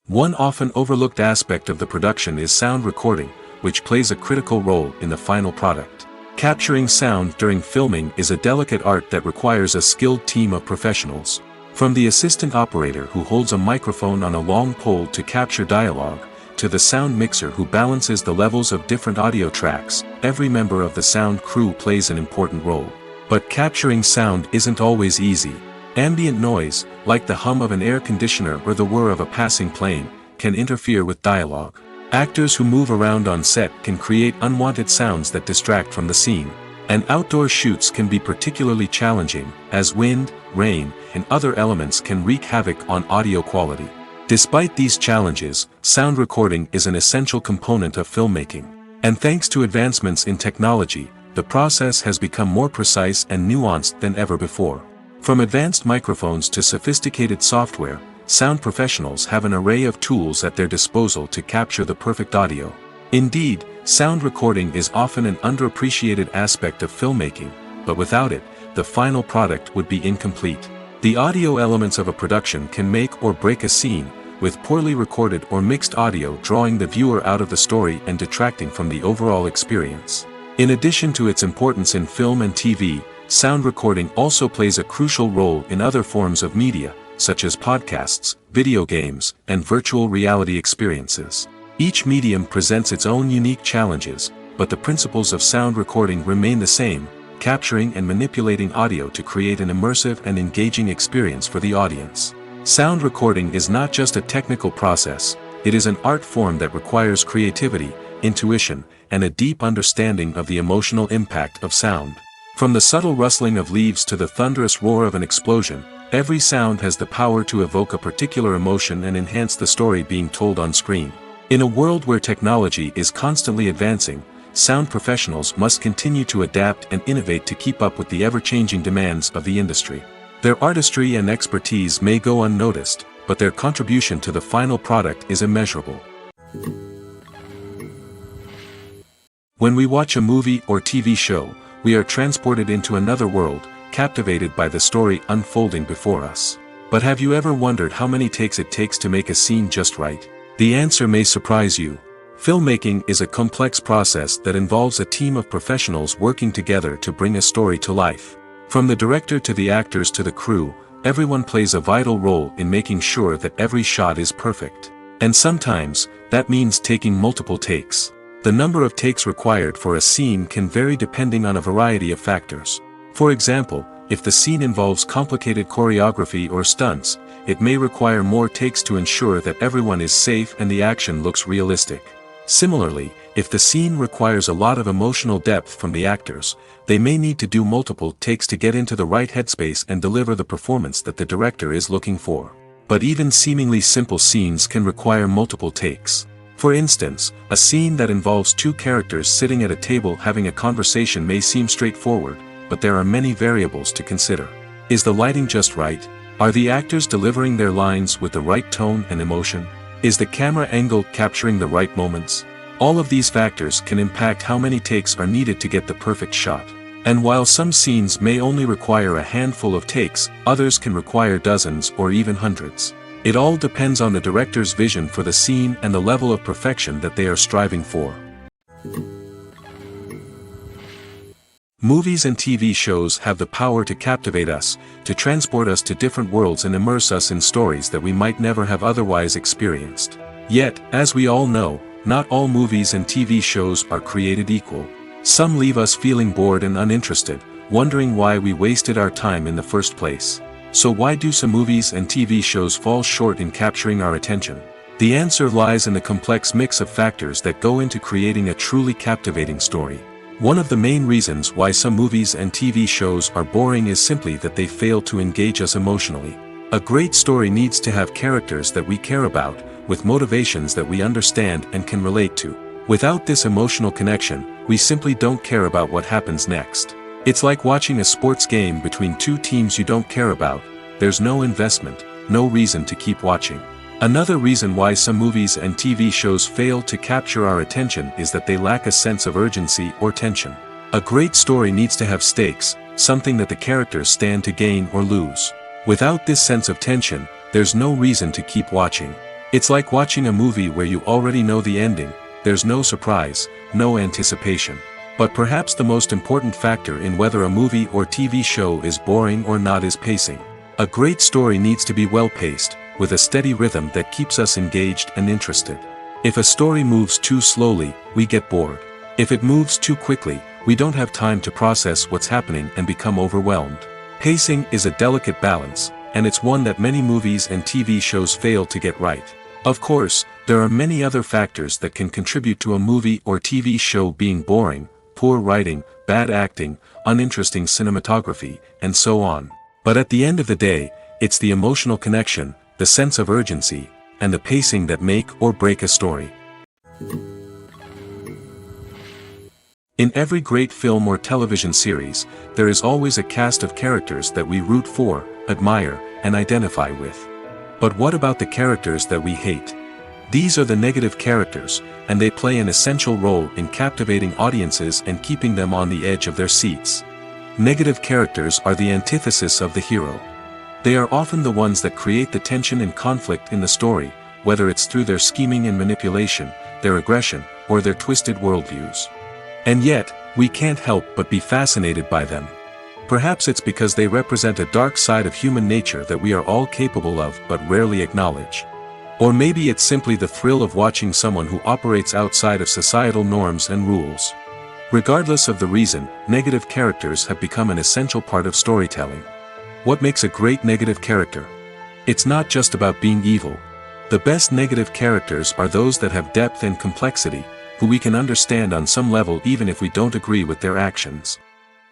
One often overlooked aspect of the production is sound recording, which plays a critical role in the final product. Capturing sound during filming is a delicate art that requires a skilled team of professionals. From the assistant operator who holds a microphone on a long pole to capture dialogue, to the sound mixer who balances the levels of different audio tracks, every member of the sound crew plays an important role. But capturing sound isn't always easy. Ambient noise, like the hum of an air conditioner or the whir of a passing plane, can interfere with dialogue. Actors who move around on set can create unwanted sounds that distract from the scene. And outdoor shoots can be particularly challenging, as wind, rain, and other elements can wreak havoc on audio quality. Despite these challenges, sound recording is an essential component of filmmaking. And thanks to advancements in technology, the process has become more precise and nuanced than ever before. From advanced microphones to sophisticated software, sound professionals have an array of tools at their disposal to capture the perfect audio. Indeed, sound recording is often an underappreciated aspect of filmmaking, but without it, the final product would be incomplete. The audio elements of a production can make or break a scene, with poorly recorded or mixed audio drawing the viewer out of the story and detracting from the overall experience. In addition to its importance in film and TV, sound recording also plays a crucial role in other forms of media, such as podcasts, video games, and virtual reality experiences. Each medium presents its own unique challenges, but the principles of sound recording remain the same, capturing and manipulating audio to create an immersive and engaging experience for the audience. Sound recording is not just a technical process, it is an art form that requires creativity, intuition, and a deep understanding of the emotional impact of sound. From the subtle rustling of leaves to the thunderous roar of an explosion, every sound has the power to evoke a particular emotion and enhance the story being told on screen. In a world where technology is constantly advancing, sound professionals must continue to adapt and innovate to keep up with the ever-changing demands of the industry. Their artistry and expertise may go unnoticed, but their contribution to the final product is immeasurable. When we watch a movie or TV show, we are transported into another world, captivated by the story unfolding before us. But have you ever wondered how many takes it takes to make a scene just right? The answer may surprise you. Filmmaking is a complex process that involves a team of professionals working together to bring a story to life. From the director to the actors to the crew, everyone plays a vital role in making sure that every shot is perfect. And sometimes, that means taking multiple takes. The number of takes required for a scene can vary depending on a variety of factors. For example, if the scene involves complicated choreography or stunts, it may require more takes to ensure that everyone is safe and the action looks realistic. Similarly, if the scene requires a lot of emotional depth from the actors, they may need to do multiple takes to get into the right headspace and deliver the performance that the director is looking for. But even seemingly simple scenes can require multiple takes. For instance, a scene that involves two characters sitting at a table having a conversation may seem straightforward, but there are many variables to consider. Is the lighting just right? Are the actors delivering their lines with the right tone and emotion? Is the camera angle capturing the right moments? All of these factors can impact how many takes are needed to get the perfect shot. And while some scenes may only require a handful of takes, others can require dozens or even hundreds. It all depends on the director's vision for the scene and the level of perfection that they are striving for. Movies and TV shows have the power to captivate us, to transport us to different worlds and immerse us in stories that we might never have otherwise experienced. Yet, as we all know, not all movies and TV shows are created equal. Some leave us feeling bored and uninterested, wondering why we wasted our time in the first place. So why do some movies and TV shows fall short in capturing our attention? The answer lies in the complex mix of factors that go into creating a truly captivating story. One of the main reasons why some movies and TV shows are boring is simply that they fail to engage us emotionally. A great story needs to have characters that we care about, with motivations that we understand and can relate to. Without this emotional connection, we simply don't care about what happens next. It's like watching a sports game between two teams you don't care about. There's no investment, no reason to keep watching. Another reason why some movies and TV shows fail to capture our attention is that they lack a sense of urgency or tension. A great story needs to have stakes, something that the characters stand to gain or lose. Without this sense of tension, there's no reason to keep watching. It's like watching a movie where you already know the ending. There's no surprise, no anticipation. But perhaps the most important factor in whether a movie or TV show is boring or not is pacing. A great story needs to be well-paced, with a steady rhythm that keeps us engaged and interested. If a story moves too slowly, we get bored. If it moves too quickly, we don't have time to process what's happening and become overwhelmed. Pacing is a delicate balance, and it's one that many movies and TV shows fail to get right. Of course, there are many other factors that can contribute to a movie or TV show being boring: poor writing, bad acting, uninteresting cinematography, and so on. But at the end of the day, it's the emotional connection, the sense of urgency, and the pacing that make or break a story. In every great film or television series, there is always a cast of characters that we root for, admire, and identify with. But what about the characters that we hate? These are the negative characters, and they play an essential role in captivating audiences and keeping them on the edge of their seats. Negative characters are the antithesis of the hero. They are often the ones that create the tension and conflict in the story, whether it's through their scheming and manipulation, their aggression, or their twisted worldviews. And yet, we can't help but be fascinated by them. Perhaps it's because they represent a dark side of human nature that we are all capable of but rarely acknowledge. Or maybe it's simply the thrill of watching someone who operates outside of societal norms and rules. Regardless of the reason, negative characters have become an essential part of storytelling. What makes a great negative character? It's not just about being evil. The best negative characters are those that have depth and complexity, who we can understand on some level even if we don't agree with their actions.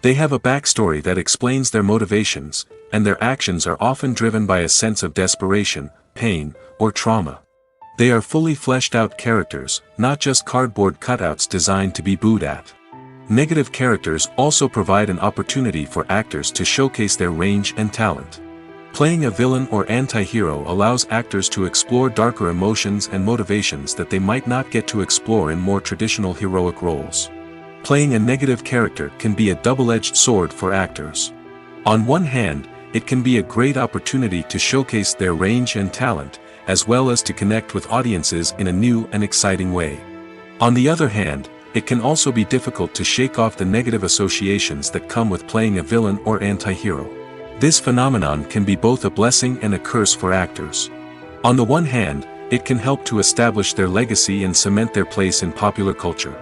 They have a backstory that explains their motivations, and their actions are often driven by a sense of desperation, pain, or trauma. They are fully fleshed out characters, not just cardboard cutouts designed to be booed at. Negative characters also provide an opportunity for actors to showcase their range and talent. Playing a villain or anti-hero allows actors to explore darker emotions and motivations that they might not get to explore in more traditional heroic roles. Playing a negative character can be a double-edged sword for actors. On one hand, it can be a great opportunity to showcase their range and talent, as well as to connect with audiences in a new and exciting way. On the other hand, it can also be difficult to shake off the negative associations that come with playing a villain or anti-hero. This phenomenon can be both a blessing and a curse for actors. On the one hand, it can help to establish their legacy and cement their place in popular culture.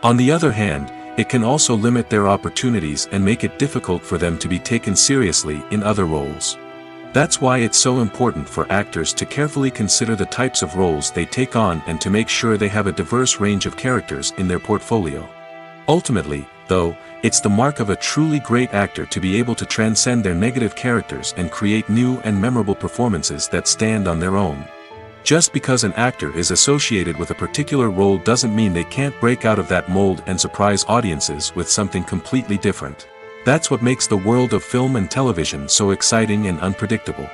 On the other hand, it can also limit their opportunities and make it difficult for them to be taken seriously in other roles. That's why it's so important for actors to carefully consider the types of roles they take on and to make sure they have a diverse range of characters in their portfolio. Ultimately, though, it's the mark of a truly great actor to be able to transcend their negative characters and create new and memorable performances that stand on their own. Just because an actor is associated with a particular role doesn't mean they can't break out of that mold and surprise audiences with something completely different. That's what makes the world of film and television so exciting and unpredictable.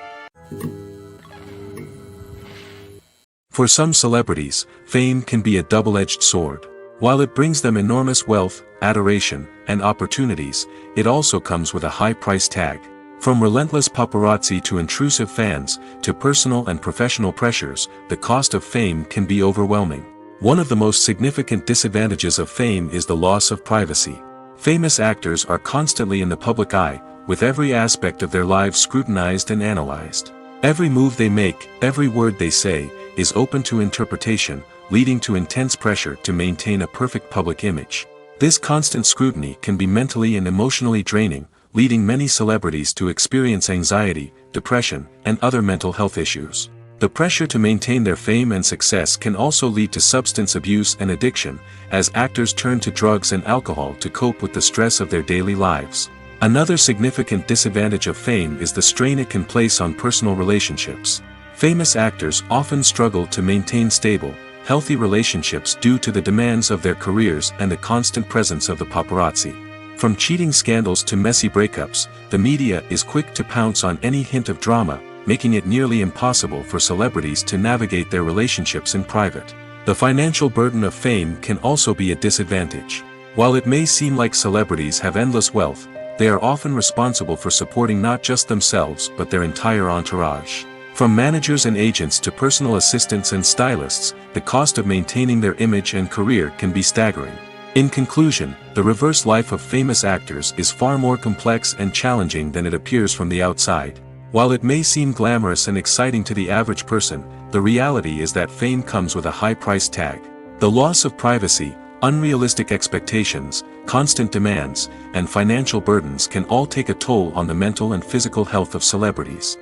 For some celebrities, fame can be a double-edged sword. While it brings them enormous wealth, adoration, and opportunities, it also comes with a high price tag. From relentless paparazzi to intrusive fans, to personal and professional pressures, the cost of fame can be overwhelming. One of the most significant disadvantages of fame is the loss of privacy. Famous actors are constantly in the public eye, with every aspect of their lives scrutinized and analyzed. Every move they make, every word they say, is open to interpretation, leading to intense pressure to maintain a perfect public image. This constant scrutiny can be mentally and emotionally draining, leading many celebrities to experience anxiety, depression, and other mental health issues. The pressure to maintain their fame and success can also lead to substance abuse and addiction, as actors turn to drugs and alcohol to cope with the stress of their daily lives. Another significant disadvantage of fame is the strain it can place on personal relationships. Famous actors often struggle to maintain stable, healthy relationships due to the demands of their careers and the constant presence of the paparazzi. From cheating scandals to messy breakups, the media is quick to pounce on any hint of drama, making it nearly impossible for celebrities to navigate their relationships in private. The financial burden of fame can also be a disadvantage. While it may seem like celebrities have endless wealth, they are often responsible for supporting not just themselves but their entire entourage. From managers and agents to personal assistants and stylists, the cost of maintaining their image and career can be staggering. In conclusion, the reverse life of famous actors is far more complex and challenging than it appears from the outside. While it may seem glamorous and exciting to the average person, the reality is that fame comes with a high price tag. The loss of privacy, unrealistic expectations, constant demands, and financial burdens can all take a toll on the mental and physical health of celebrities.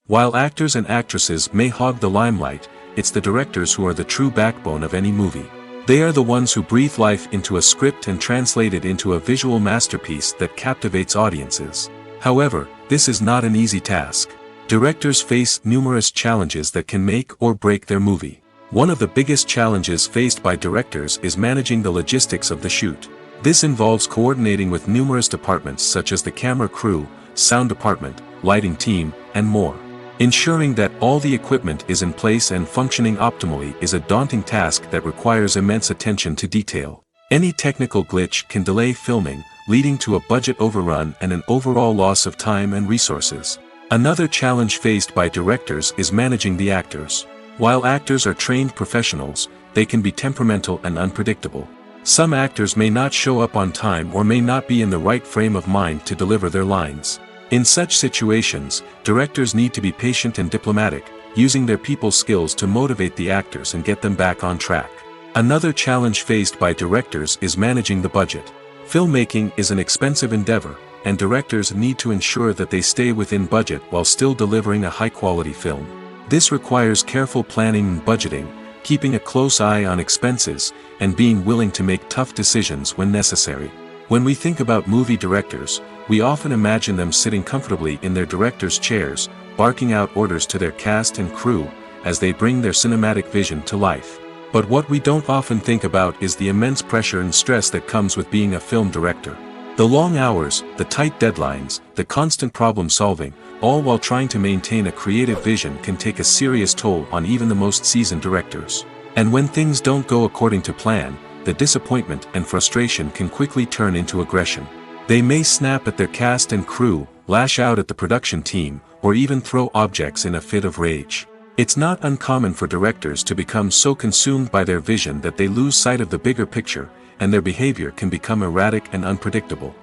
While actors and actresses may hog the limelight, it's the directors who are the true backbone of any movie. They are the ones who breathe life into a script and translate it into a visual masterpiece that captivates audiences. However, this is not an easy task. Directors face numerous challenges that can make or break their movie. One of the biggest challenges faced by directors is managing the logistics of the shoot. This involves coordinating with numerous departments such as the camera crew, sound department, lighting team, and more. Ensuring that all the equipment is in place and functioning optimally is a daunting task that requires immense attention to detail. Any technical glitch can delay filming, leading to a budget overrun and an overall loss of time and resources. Another challenge faced by directors is managing the actors. While actors are trained professionals, they can be temperamental and unpredictable. Some actors may not show up on time or may not be in the right frame of mind to deliver their lines. In such situations, directors need to be patient and diplomatic, using their people skills to motivate the actors and get them back on track. Another challenge faced by directors is managing the budget. Filmmaking is an expensive endeavor, and directors need to ensure that they stay within budget while still delivering a high-quality film. This requires careful planning and budgeting, keeping a close eye on expenses, and being willing to make tough decisions when necessary. When we think about movie directors, we often imagine them sitting comfortably in their director's chairs, barking out orders to their cast and crew, as they bring their cinematic vision to life. But what we don't often think about is the immense pressure and stress that comes with being a film director. The long hours, the tight deadlines, the constant problem solving, all while trying to maintain a creative vision can take a serious toll on even the most seasoned directors. And when things don't go according to plan, the disappointment and frustration can quickly turn into aggression. They may snap at their cast and crew, lash out at the production team, or even throw objects in a fit of rage. It's not uncommon for directors to become so consumed by their vision that they lose sight of the bigger picture, and their behavior can become erratic and unpredictable.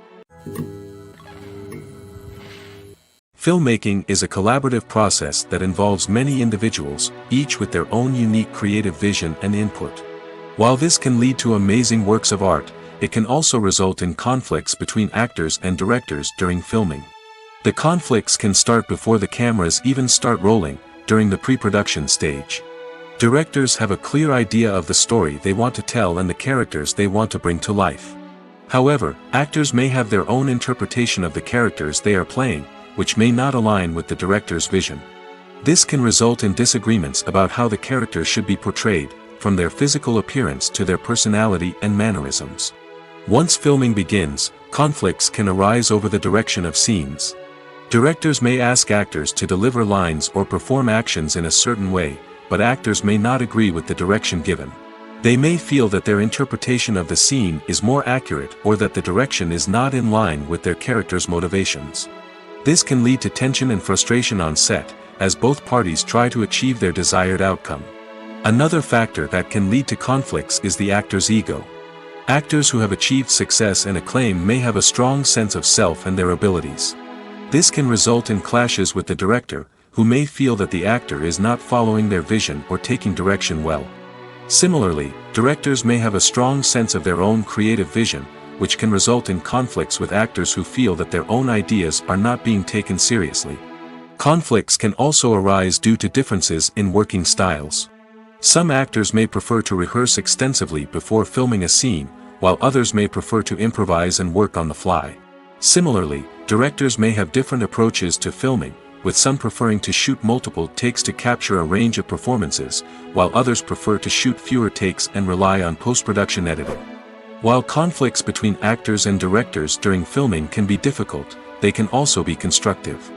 Filmmaking is a collaborative process that involves many individuals, each with their own unique creative vision and input. While this can lead to amazing works of art, it can also result in conflicts between actors and directors during filming. The conflicts can start before the cameras even start rolling, during the pre-production stage. Directors have a clear idea of the story they want to tell and the characters they want to bring to life. However, actors may have their own interpretation of the characters they are playing, which may not align with the director's vision. This can result in disagreements about how the characters should be portrayed, from their physical appearance to their personality and mannerisms. Once filming begins, conflicts can arise over the direction of scenes. Directors may ask actors to deliver lines or perform actions in a certain way, but actors may not agree with the direction given. They may feel that their interpretation of the scene is more accurate or that the direction is not in line with their character's motivations. This can lead to tension and frustration on set, as both parties try to achieve their desired outcome. Another factor that can lead to conflicts is the actor's ego. Actors who have achieved success and acclaim may have a strong sense of self and their abilities. This can result in clashes with the director, who may feel that the actor is not following their vision or taking direction well. Similarly, directors may have a strong sense of their own creative vision, which can result in conflicts with actors who feel that their own ideas are not being taken seriously. Conflicts can also arise due to differences in working styles. Some actors may prefer to rehearse extensively before filming a scene, while others may prefer to improvise and work on the fly. Similarly, directors may have different approaches to filming, with some preferring to shoot multiple takes to capture a range of performances, while others prefer to shoot fewer takes and rely on post-production editing. While conflicts between actors and directors during filming can be difficult, they can also be constructive.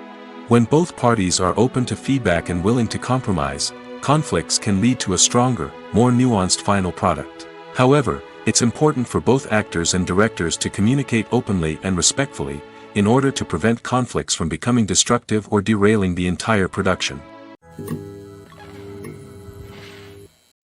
When both parties are open to feedback and willing to compromise, conflicts can lead to a stronger, more nuanced final product. However, it's important for both actors and directors to communicate openly and respectfully, in order to prevent conflicts from becoming destructive or derailing the entire production.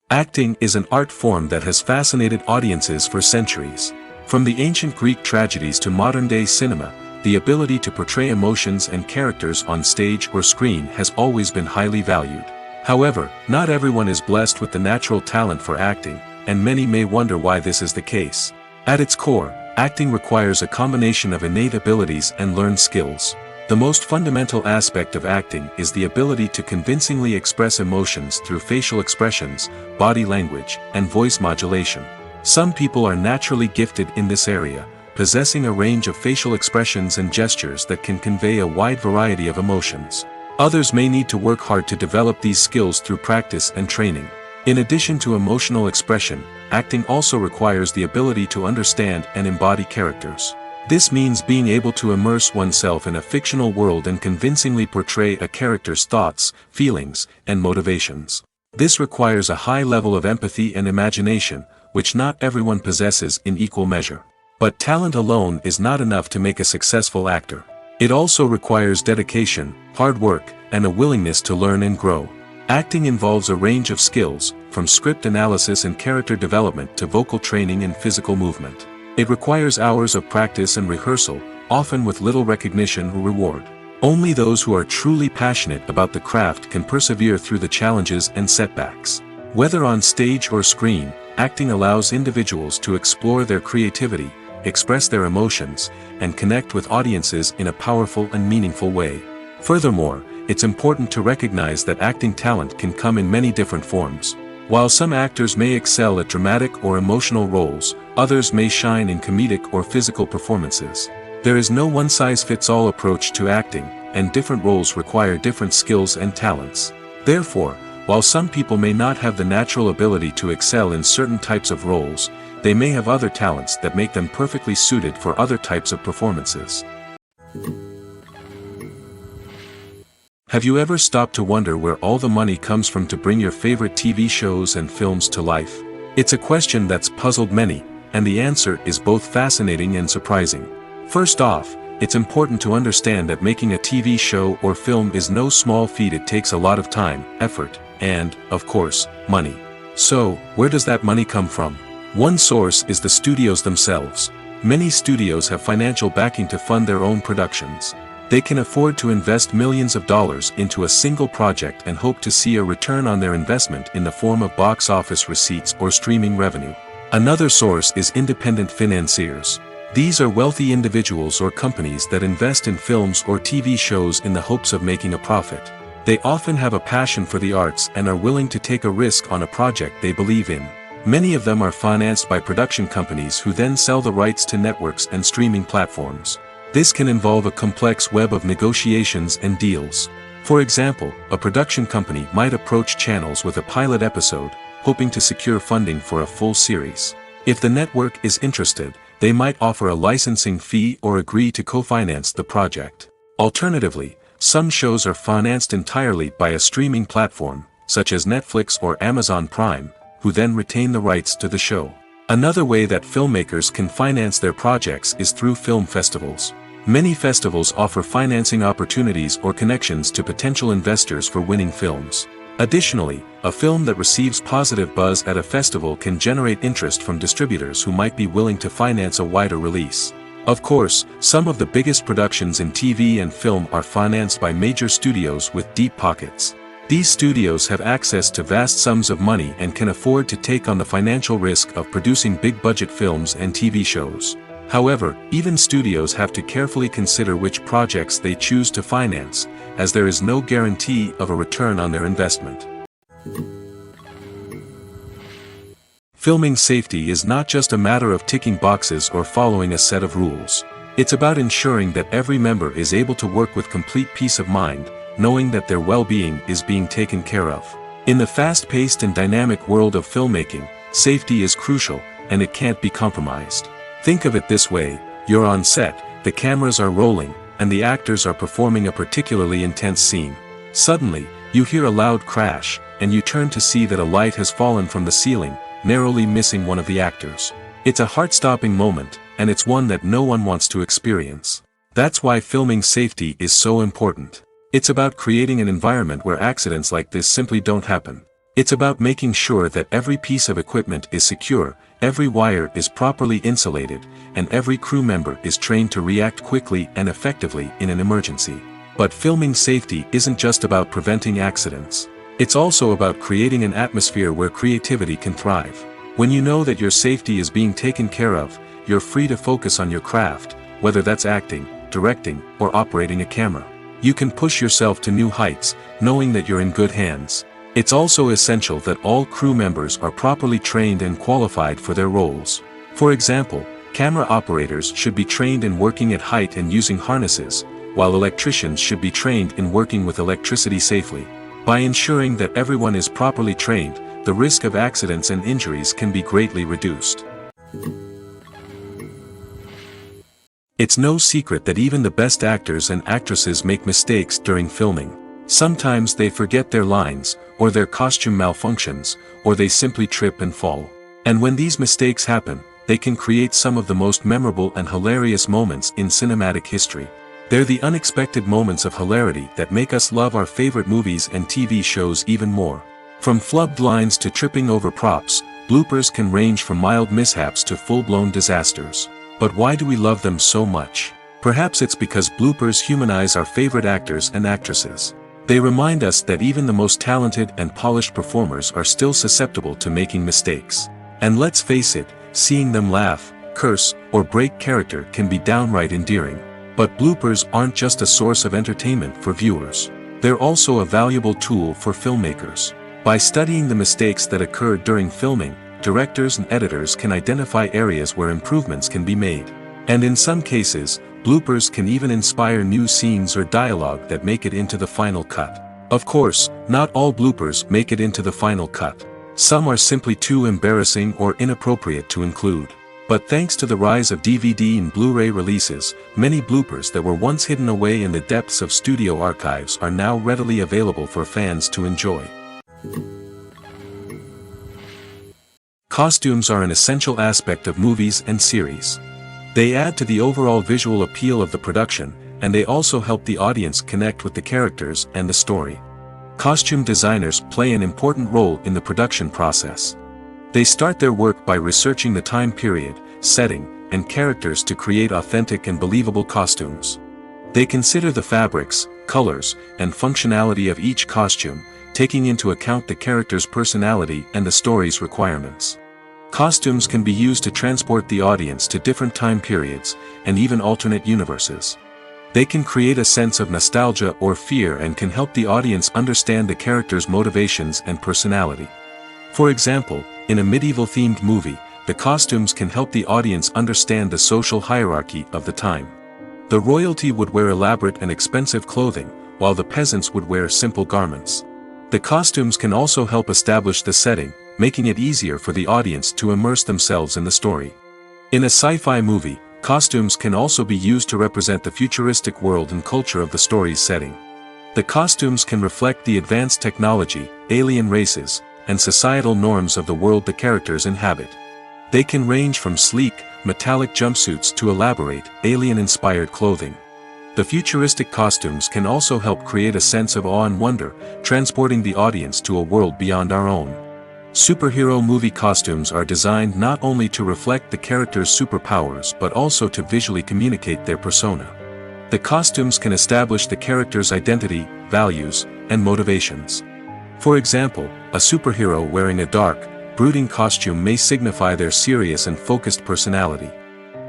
Acting is an art form that has fascinated audiences for centuries. From the ancient Greek tragedies to modern-day cinema, the ability to portray emotions and characters on stage or screen has always been highly valued. However, not everyone is blessed with the natural talent for acting, and many may wonder why this is the case. At its core, acting requires a combination of innate abilities and learned skills. The most fundamental aspect of acting is the ability to convincingly express emotions through facial expressions, body language, and voice modulation. Some people are naturally gifted in this area, possessing a range of facial expressions and gestures that can convey a wide variety of emotions. Others may need to work hard to develop these skills through practice and training. In addition to emotional expression, acting also requires the ability to understand and embody characters. This means being able to immerse oneself in a fictional world and convincingly portray a character's thoughts, feelings, and motivations. This requires a high level of empathy and imagination, which not everyone possesses in equal measure. But talent alone is not enough to make a successful actor. It also requires dedication, hard work, and a willingness to learn and grow. Acting involves a range of skills, from script analysis and character development to vocal training and physical movement. It requires hours of practice and rehearsal, often with little recognition or reward. Only those who are truly passionate about the craft can persevere through the challenges and setbacks. Whether on stage or screen, acting allows individuals to explore their creativity, express their emotions, and connect with audiences in a powerful and meaningful way. Furthermore, it's important to recognize that acting talent can come in many different forms. While some actors may excel at dramatic or emotional roles, others may shine in comedic or physical performances. There is no one-size-fits-all approach to acting, and different roles require different skills and talents. Therefore, while some people may not have the natural ability to excel in certain types of roles, they may have other talents that make them perfectly suited for other types of performances. Have you ever stopped to wonder where all the money comes from to bring your favorite TV shows and films to life? It's a question that's puzzled many, and the answer is both fascinating and surprising. First off, it's important to understand that making a TV show or film is no small feat. It takes a lot of time, effort, and, of course, money. So, where does that money come from? One source is the studios themselves. Many studios have financial backing to fund their own productions. They can afford to invest millions of dollars into a single project and hope to see a return on their investment in the form of box office receipts or streaming revenue. Another source is independent financiers. These are wealthy individuals or companies that invest in films or TV shows in the hopes of making a profit. They often have a passion for the arts and are willing to take a risk on a project they believe in. Many of them are financed by production companies who then sell the rights to networks and streaming platforms. This can involve a complex web of negotiations and deals. For example, a production company might approach channels with a pilot episode, hoping to secure funding for a full series. If the network is interested, they might offer a licensing fee or agree to co-finance the project. Alternatively, some shows are financed entirely by a streaming platform, such as Netflix or Amazon Prime, who then retain the rights to the show. Another way that filmmakers can finance their projects is through film festivals. Many festivals offer financing opportunities or connections to potential investors for winning films. Additionally, a film that receives positive buzz at a festival can generate interest from distributors who might be willing to finance a wider release. Of course, some of the biggest productions in TV and film are financed by major studios with deep pockets. These studios have access to vast sums of money and can afford to take on the financial risk of producing big-budget films and TV shows. However, even studios have to carefully consider which projects they choose to finance, as there is no guarantee of a return on their investment. Filming safety is not just a matter of ticking boxes or following a set of rules. It's about ensuring that every member is able to work with complete peace of mind, knowing that their well-being is being taken care of. In the fast-paced and dynamic world of filmmaking, safety is crucial, and it can't be compromised. Think of it this way: you're on set, the cameras are rolling, and the actors are performing a particularly intense scene. Suddenly, you hear a loud crash, and you turn to see that a light has fallen from the ceiling, narrowly missing one of the actors. It's a heart-stopping moment, and it's one that no one wants to experience. That's why filming safety is so important. It's about creating an environment where accidents like this simply don't happen. It's about making sure that every piece of equipment is secure, every wire is properly insulated, and every crew member is trained to react quickly and effectively in an emergency. But filming safety isn't just about preventing accidents. It's also about creating an atmosphere where creativity can thrive. When you know that your safety is being taken care of, you're free to focus on your craft, whether that's acting, directing, or operating a camera. You can push yourself to new heights, knowing that you're in good hands. It's also essential that all crew members are properly trained and qualified for their roles. For example, camera operators should be trained in working at height and using harnesses, while electricians should be trained in working with electricity safely. By ensuring that everyone is properly trained, the risk of accidents and injuries can be greatly reduced. It's no secret that even the best actors and actresses make mistakes during filming. Sometimes they forget their lines, or their costume malfunctions, or they simply trip and fall. And when these mistakes happen, they can create some of the most memorable and hilarious moments in cinematic history. They're the unexpected moments of hilarity that make us love our favorite movies and TV shows even more. From flubbed lines to tripping over props, bloopers can range from mild mishaps to full-blown disasters. But why do we love them so much? Perhaps it's because bloopers humanize our favorite actors and actresses. They remind us that even the most talented and polished performers are still susceptible to making mistakes. And let's face it, seeing them laugh, curse, or break character can be downright endearing. But bloopers aren't just a source of entertainment for viewers. They're also a valuable tool for filmmakers. By studying the mistakes that occurred during filming, directors and editors can identify areas where improvements can be made. And in some cases, bloopers can even inspire new scenes or dialogue that make it into the final cut. Of course, not all bloopers make it into the final cut. Some are simply too embarrassing or inappropriate to include. But thanks to the rise of DVD and Blu-ray releases, many bloopers that were once hidden away in the depths of studio archives are now readily available for fans to enjoy. Costumes are an essential aspect of movies and series. They add to the overall visual appeal of the production, and they also help the audience connect with the characters and the story. Costume designers play an important role in the production process. They start their work by researching the time period, setting, and characters to create authentic and believable costumes. They consider the fabrics, colors, and functionality of each costume, taking into account the character's personality and the story's requirements. Costumes can be used to transport the audience to different time periods, and even alternate universes. They can create a sense of nostalgia or fear and can help the audience understand the character's motivations and personality. For example, in a medieval-themed movie, the costumes can help the audience understand the social hierarchy of the time. The royalty would wear elaborate and expensive clothing, while the peasants would wear simple garments. The costumes can also help establish the setting, making it easier for the audience to immerse themselves in the story. In a sci-fi movie, costumes can also be used to represent the futuristic world and culture of the story's setting. The costumes can reflect the advanced technology, alien races, and societal norms of the world the characters inhabit. They can range from sleek, metallic jumpsuits to elaborate, alien-inspired clothing. The futuristic costumes can also help create a sense of awe and wonder, transporting the audience to a world beyond our own. Superhero movie costumes are designed not only to reflect the character's superpowers but also to visually communicate their persona. The costumes can establish the character's identity, values, and motivations. For example, a superhero wearing a dark, brooding costume may signify their serious and focused personality.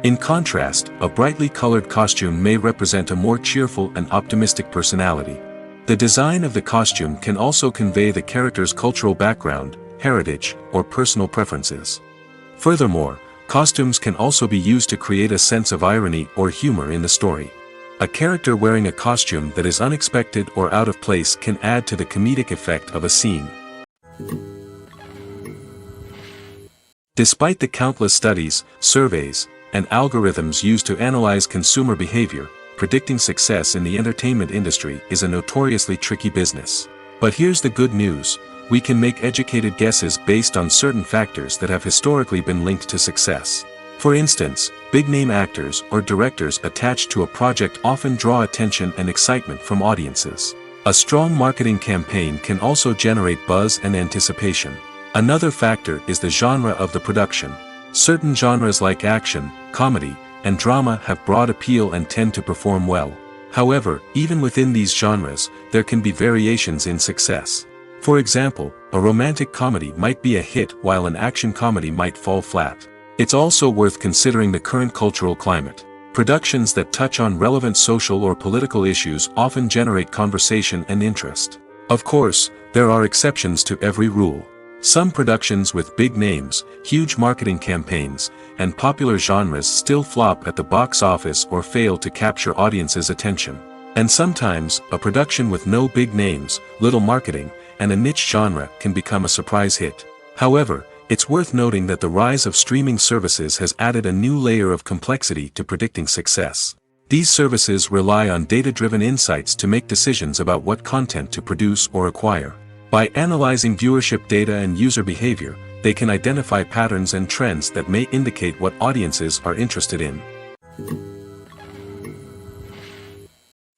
In contrast, a brightly colored costume may represent a more cheerful and optimistic personality. The design of the costume can also convey the character's cultural background, heritage, or personal preferences. Furthermore, costumes can also be used to create a sense of irony or humor in the story. A character wearing a costume that is unexpected or out of place can add to the comedic effect of a scene. Despite the countless studies, surveys, and algorithms used to analyze consumer behavior, predicting success in the entertainment industry is a notoriously tricky business. But here's the good news: we can make educated guesses based on certain factors that have historically been linked to success. For instance, big-name actors or directors attached to a project often draw attention and excitement from audiences. A strong marketing campaign can also generate buzz and anticipation. Another factor is the genre of the production. Certain genres like action, comedy, and drama have broad appeal and tend to perform well. However, even within these genres, there can be variations in success. For example, a romantic comedy might be a hit while an action comedy might fall flat. It's also worth considering the current cultural climate. Productions that touch on relevant social or political issues often generate conversation and interest. Of course, there are exceptions to every rule. Some productions with big names, huge marketing campaigns, and popular genres still flop at the box office or fail to capture audiences' attention. And sometimes, a production with no big names, little marketing, and a niche genre can become a surprise hit. However, it's worth noting that the rise of streaming services has added a new layer of complexity to predicting success. These services rely on data-driven insights to make decisions about what content to produce or acquire. By analyzing viewership data and user behavior, they can identify patterns and trends that may indicate what audiences are interested in.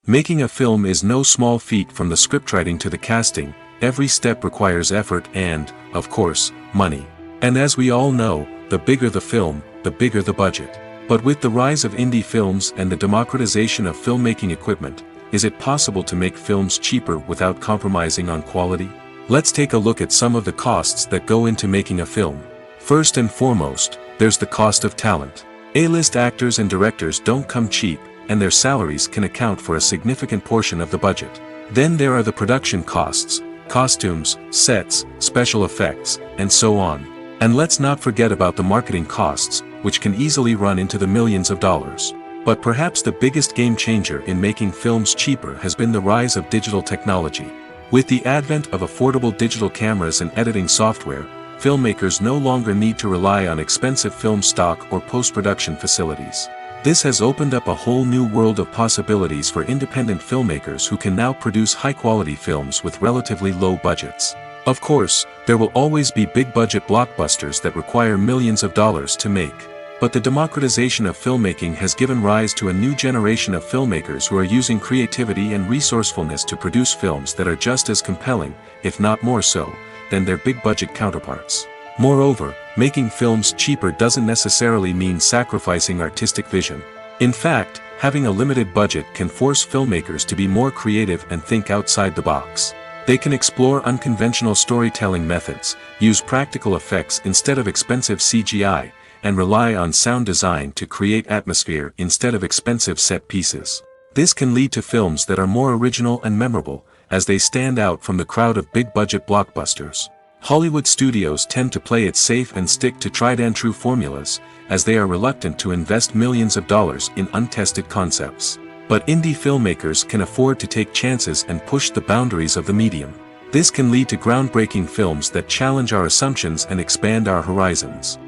Making a film is no small feat. From the scriptwriting to the casting, every step requires effort and, of course, money. And as we all know, the bigger the film, the bigger the budget. But with the rise of indie films and the democratization of filmmaking equipment, is it possible to make films cheaper without compromising on quality? Let's take a look at some of the costs that go into making a film. First and foremost, there's the cost of talent. A-list actors and directors don't come cheap, and their salaries can account for a significant portion of the budget. Then there are the production costs, costumes, sets, special effects, and so on. And let's not forget about the marketing costs, which can easily run into the millions of dollars. But perhaps the biggest game changer in making films cheaper has been the rise of digital technology. With the advent of affordable digital cameras and editing software, filmmakers no longer need to rely on expensive film stock or post-production facilities. This has opened up a whole new world of possibilities for independent filmmakers who can now produce high-quality films with relatively low budgets. Of course, there will always be big-budget blockbusters that require millions of dollars to make. But the democratization of filmmaking has given rise to a new generation of filmmakers who are using creativity and resourcefulness to produce films that are just as compelling, if not more so, than their big-budget counterparts. Moreover, making films cheaper doesn't necessarily mean sacrificing artistic vision. In fact, having a limited budget can force filmmakers to be more creative and think outside the box. They can explore unconventional storytelling methods, use practical effects instead of expensive CGI, and rely on sound design to create atmosphere instead of expensive set pieces. This can lead to films that are more original and memorable, as they stand out from the crowd of big-budget blockbusters. Hollywood studios tend to play it safe and stick to tried-and-true formulas, as they are reluctant to invest millions of dollars in untested concepts. But indie filmmakers can afford to take chances and push the boundaries of the medium. This can lead to groundbreaking films that challenge our assumptions and expand our horizons.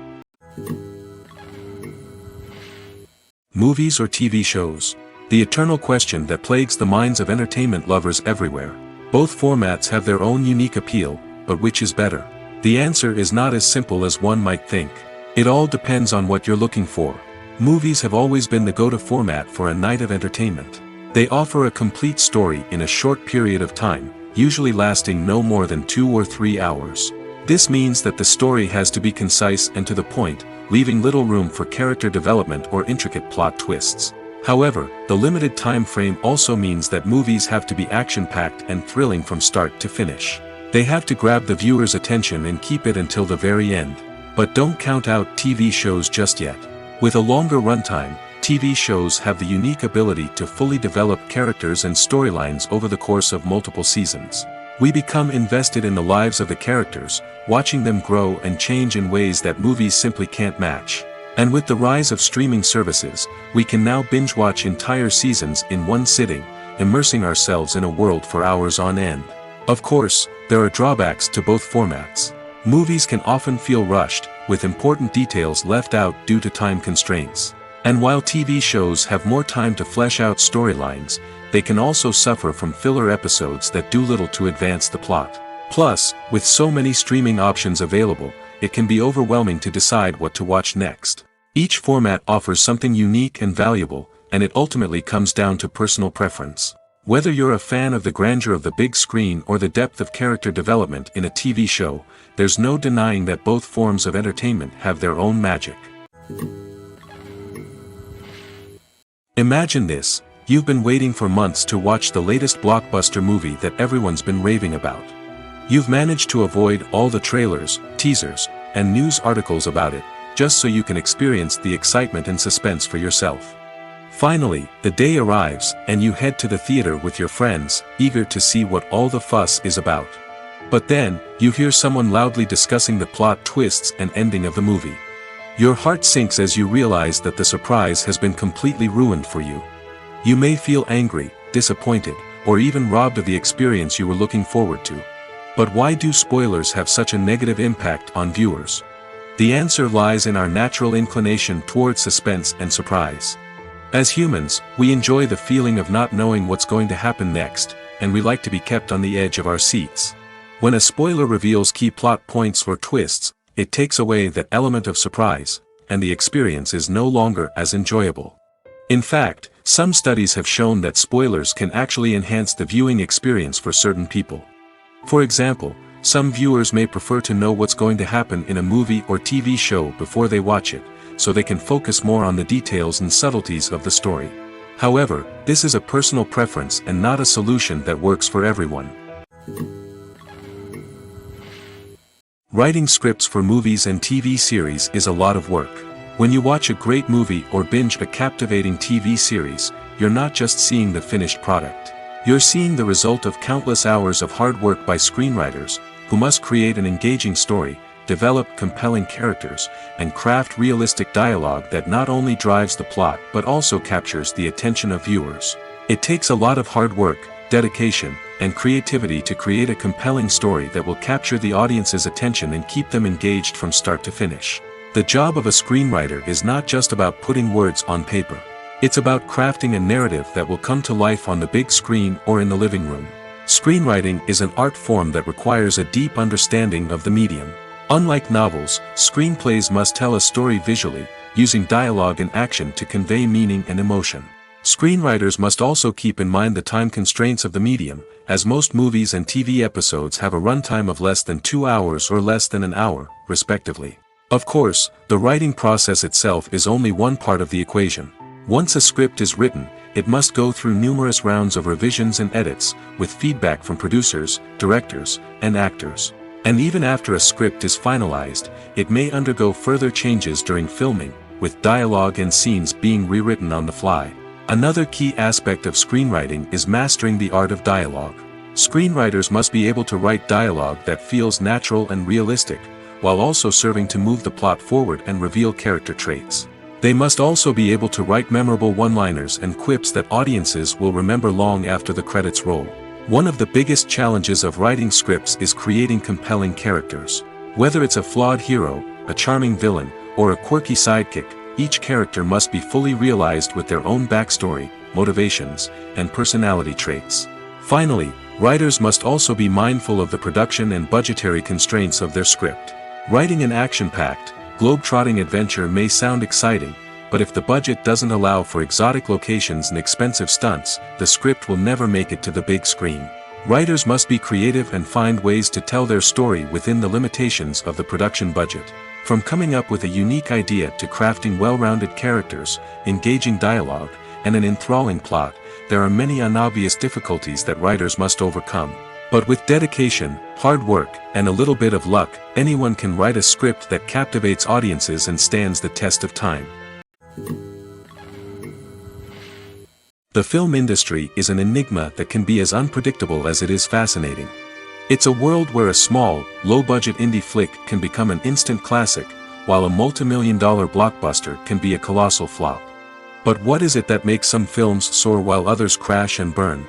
Movies or TV shows? The eternal question that plagues the minds of entertainment lovers everywhere. Both formats have their own unique appeal, but which is better? The answer is not as simple as one might think. It all depends on what you're looking for. Movies have always been the go-to format for a night of entertainment. They offer a complete story in a short period of time, usually lasting no more than 2 or 3 hours. This means that the story has to be concise and to the point, leaving little room for character development or intricate plot twists. However, the limited time frame also means that movies have to be action-packed and thrilling from start to finish. They have to grab the viewer's attention and keep it until the very end. But don't count out TV shows just yet. With a longer runtime, TV shows have the unique ability to fully develop characters and storylines over the course of multiple seasons. We become invested in the lives of the characters, watching them grow and change in ways that movies simply can't match. And with the rise of streaming services, we can now binge-watch entire seasons in one sitting, immersing ourselves in a world for hours on end. Of course, there are drawbacks to both formats. Movies can often feel rushed, with important details left out due to time constraints. And while TV shows have more time to flesh out storylines, they can also suffer from filler episodes that do little to advance the plot. Plus, with so many streaming options available, it can be overwhelming to decide what to watch next. Each format offers something unique and valuable, and it ultimately comes down to personal preference. Whether you're a fan of the grandeur of the big screen or the depth of character development in a TV show, there's no denying that both forms of entertainment have their own magic. Imagine this: you've been waiting for months to watch the latest blockbuster movie that everyone's been raving about. You've managed to avoid all the trailers, teasers, and news articles about it, just so you can experience the excitement and suspense for yourself. Finally, the day arrives, and you head to the theater with your friends, eager to see what all the fuss is about. But then, you hear someone loudly discussing the plot twists and ending of the movie. Your heart sinks as you realize that the surprise has been completely ruined for you. You may feel angry, disappointed, or even robbed of the experience you were looking forward to. But why do spoilers have such a negative impact on viewers? The answer lies in our natural inclination towards suspense and surprise. As humans, we enjoy the feeling of not knowing what's going to happen next, and we like to be kept on the edge of our seats. When a spoiler reveals key plot points or twists, it takes away that element of surprise, and the experience is no longer as enjoyable. In fact, some studies have shown that spoilers can actually enhance the viewing experience for certain people. For example, some viewers may prefer to know what's going to happen in a movie or TV show before they watch it, so they can focus more on the details and subtleties of the story. However, this is a personal preference and not a solution that works for everyone. Writing scripts for movies and TV series is a lot of work. When you watch a great movie or binge a captivating TV series, you're not just seeing the finished product. You're seeing the result of countless hours of hard work by screenwriters, who must create an engaging story, develop compelling characters, and craft realistic dialogue that not only drives the plot but also captures the attention of viewers. It takes a lot of hard work, dedication, and creativity to create a compelling story that will capture the audience's attention and keep them engaged from start to finish. The job of a screenwriter is not just about putting words on paper. It's about crafting a narrative that will come to life on the big screen or in the living room. Screenwriting is an art form that requires a deep understanding of the medium. Unlike novels, screenplays must tell a story visually, using dialogue and action to convey meaning and emotion. Screenwriters must also keep in mind the time constraints of the medium, as most movies and TV episodes have a runtime of less than 2 hours or less than an hour, respectively. Of course, the writing process itself is only one part of the equation. Once a script is written, it must go through numerous rounds of revisions and edits, with feedback from producers, directors, and actors. And even after a script is finalized, it may undergo further changes during filming, with dialogue and scenes being rewritten on the fly. Another key aspect of screenwriting is mastering the art of dialogue. Screenwriters must be able to write dialogue that feels natural and realistic, while also serving to move the plot forward and reveal character traits. They must also be able to write memorable one-liners and quips that audiences will remember long after the credits roll. One of the biggest challenges of writing scripts is creating compelling characters. Whether it's a flawed hero, a charming villain, or a quirky sidekick, each character must be fully realized with their own backstory, motivations, and personality traits. Finally, writers must also be mindful of the production and budgetary constraints of their script. Writing an action-packed, globe-trotting adventure may sound exciting, but if the budget doesn't allow for exotic locations and expensive stunts, the script will never make it to the big screen. Writers must be creative and find ways to tell their story within the limitations of the production budget. From coming up with a unique idea to crafting well-rounded characters, engaging dialogue, and an enthralling plot, there are many unobvious difficulties that writers must overcome. But with dedication, hard work, and a little bit of luck, anyone can write a script that captivates audiences and stands the test of time. The film industry is an enigma that can be as unpredictable as it is fascinating. It's a world where a small, low-budget indie flick can become an instant classic, while a multi-million-dollar blockbuster can be a colossal flop. But what is it that makes some films soar while others crash and burn?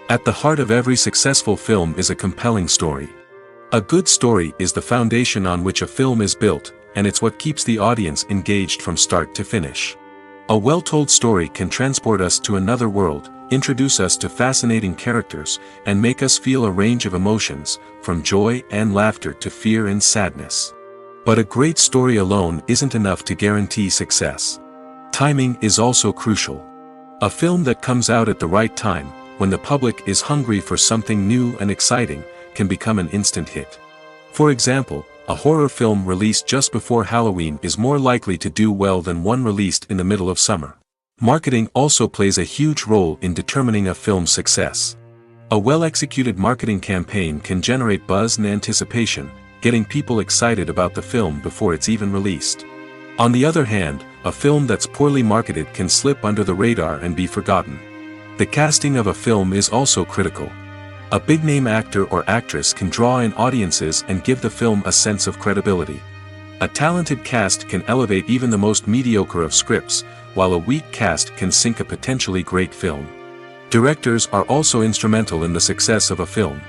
At the heart of every successful film is a compelling story. A good story is the foundation on which a film is built, and it's what keeps the audience engaged from start to finish. A well-told story can transport us to another world, introduce us to fascinating characters, and make us feel a range of emotions, from joy and laughter to fear and sadness. But a great story alone isn't enough to guarantee success. Timing is also crucial. A film that comes out at the right time, when the public is hungry for something new and exciting, can become an instant hit. For example, a horror film released just before Halloween is more likely to do well than one released in the middle of summer. Marketing also plays a huge role in determining a film's success. A well-executed marketing campaign can generate buzz and anticipation, getting people excited about the film before it's even released. On the other hand, a film that's poorly marketed can slip under the radar and be forgotten. The casting of a film is also critical. A big-name actor or actress can draw in audiences and give the film a sense of credibility. A talented cast can elevate even the most mediocre of scripts, while a weak cast can sink a potentially great film. Directors are also instrumental in the success of a film.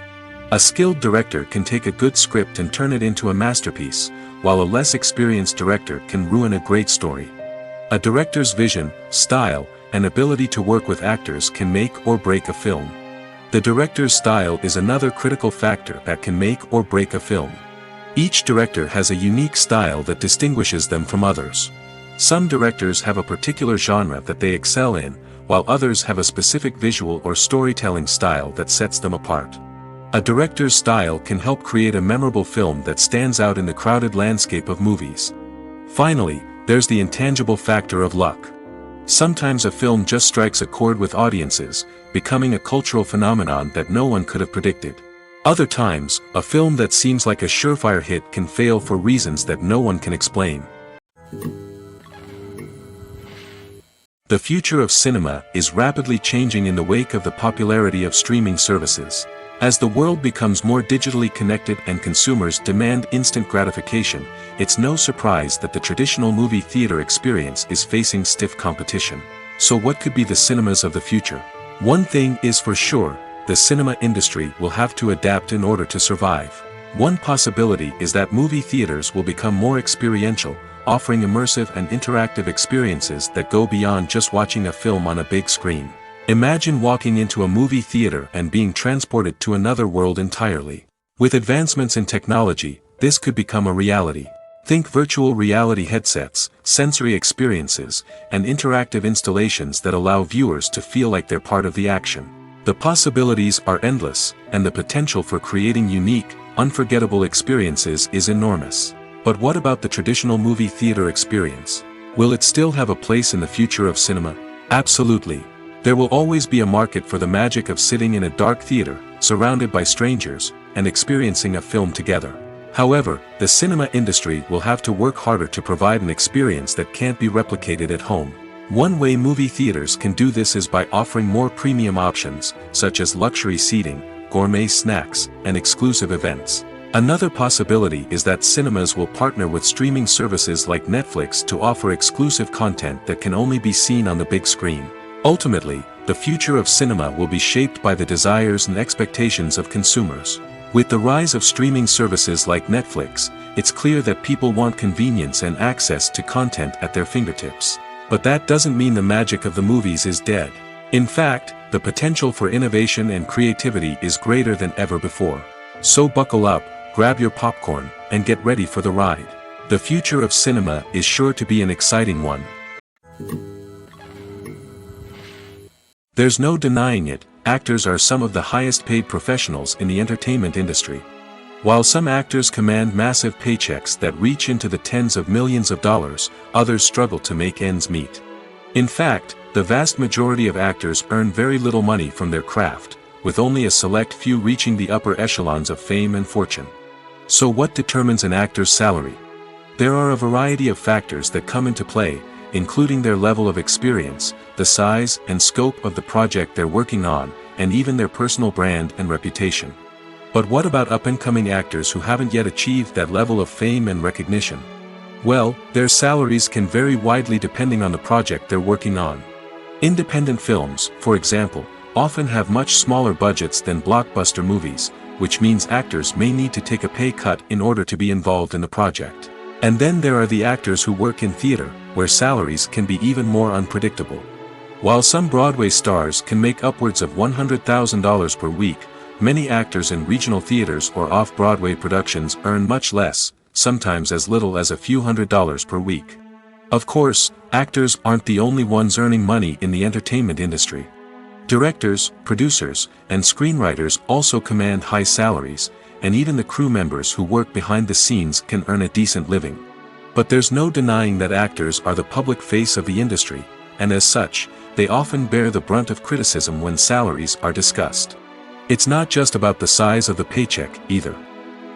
A skilled director can take a good script and turn it into a masterpiece, while a less experienced director can ruin a great story. A director's vision, style, and ability to work with actors can make or break a film. The director's style is another critical factor that can make or break a film. Each director has a unique style that distinguishes them from others. Some directors have a particular genre that they excel in, while others have a specific visual or storytelling style that sets them apart. A director's style can help create a memorable film that stands out in the crowded landscape of movies. Finally, there's the intangible factor of luck. Sometimes a film just strikes a chord with audiences, becoming a cultural phenomenon that no one could have predicted. Other times, a film that seems like a surefire hit can fail for reasons that no one can explain. The future of cinema is rapidly changing in the wake of the popularity of streaming services. As the world becomes more digitally connected and consumers demand instant gratification, it's no surprise that the traditional movie theater experience is facing stiff competition. So what could be the cinemas of the future? One thing is for sure, the cinema industry will have to adapt in order to survive. One possibility is that movie theaters will become more experiential, offering immersive and interactive experiences that go beyond just watching a film on a big screen. Imagine walking into a movie theater and being transported to another world entirely. With advancements in technology, this could become a reality. Think virtual reality headsets, sensory experiences, and interactive installations that allow viewers to feel like they're part of the action. The possibilities are endless, and the potential for creating unique, unforgettable experiences is enormous. But what about the traditional movie theater experience? Will it still have a place in the future of cinema? Absolutely. There will always be a market for the magic of sitting in a dark theater, surrounded by strangers, and experiencing a film together. However, the cinema industry will have to work harder to provide an experience that can't be replicated at home. One way movie theaters can do this is by offering more premium options, such as luxury seating, gourmet snacks, and exclusive events. Another possibility is that cinemas will partner with streaming services like Netflix to offer exclusive content that can only be seen on the big screen. Ultimately, the future of cinema will be shaped by the desires and expectations of consumers. With the rise of streaming services like Netflix, it's clear that people want convenience and access to content at their fingertips. But that doesn't mean the magic of the movies is dead. In fact, the potential for innovation and creativity is greater than ever before. So buckle up, grab your popcorn, and get ready for the ride. The future of cinema is sure to be an exciting one. There's no denying it, actors are some of the highest paid professionals in the entertainment industry. While some actors command massive paychecks that reach into the tens of millions of dollars, others struggle to make ends meet. In fact, the vast majority of actors earn very little money from their craft, with only a select few reaching the upper echelons of fame and fortune. So what determines an actor's salary? There are a variety of factors that come into play, including their level of experience, the size and scope of the project they're working on, and even their personal brand and reputation. But what about up-and-coming actors who haven't yet achieved that level of fame and recognition? Well, their salaries can vary widely depending on the project they're working on. Independent films, for example, often have much smaller budgets than blockbuster movies, which means actors may need to take a pay cut in order to be involved in the project. And then there are the actors who work in theater, where salaries can be even more unpredictable. While some Broadway stars can make upwards of $100,000 per week, many actors in regional theaters or off-Broadway productions earn much less, sometimes as little as a few $100s per week. Of course, actors aren't the only ones earning money in the entertainment industry. Directors, producers, and screenwriters also command high salaries, and even the crew members who work behind the scenes can earn a decent living. But there's no denying that actors are the public face of the industry, and as such, they often bear the brunt of criticism when salaries are discussed. It's not just about the size of the paycheck, either.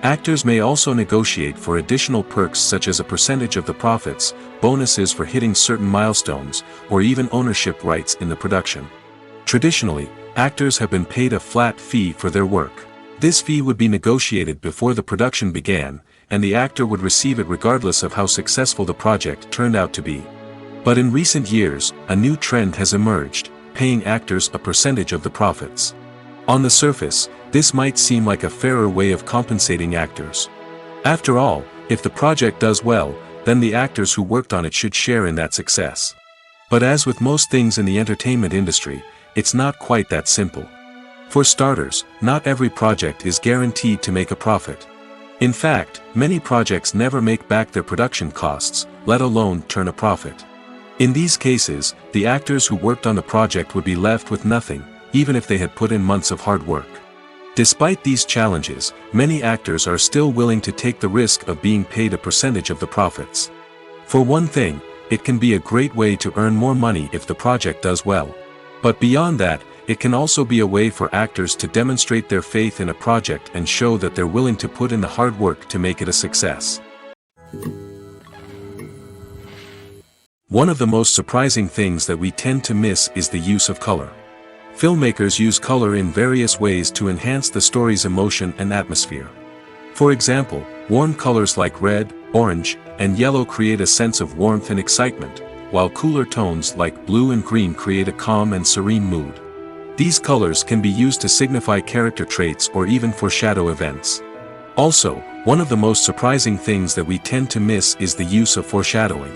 Actors may also negotiate for additional perks such as a percentage of the profits, bonuses for hitting certain milestones, or even ownership rights in the production. Traditionally, actors have been paid a flat fee for their work. This fee would be negotiated before the production began, and the actor would receive it regardless of how successful the project turned out to be. But in recent years, a new trend has emerged, paying actors a percentage of the profits. On the surface, this might seem like a fairer way of compensating actors. After all, if the project does well, then the actors who worked on it should share in that success. But as with most things in the entertainment industry, it's not quite that simple. For starters, not every project is guaranteed to make a profit. In fact, many projects never make back their production costs, let alone turn a profit. In these cases, the actors who worked on the project would be left with nothing, even if they had put in months of hard work. Despite these challenges, many actors are still willing to take the risk of being paid a percentage of the profits. For one thing, it can be a great way to earn more money if the project does well. But beyond that, it can also be a way for actors to demonstrate their faith in a project and show that they're willing to put in the hard work to make it a success. One of the most surprising things that we tend to miss is the use of color. Filmmakers use color in various ways to enhance the story's emotion and atmosphere. For example, warm colors like red, orange, and yellow create a sense of warmth and excitement, while cooler tones like blue and green create a calm and serene mood. These colors can be used to signify character traits or even foreshadow events. Also, one of the most surprising things that we tend to miss is the use of foreshadowing.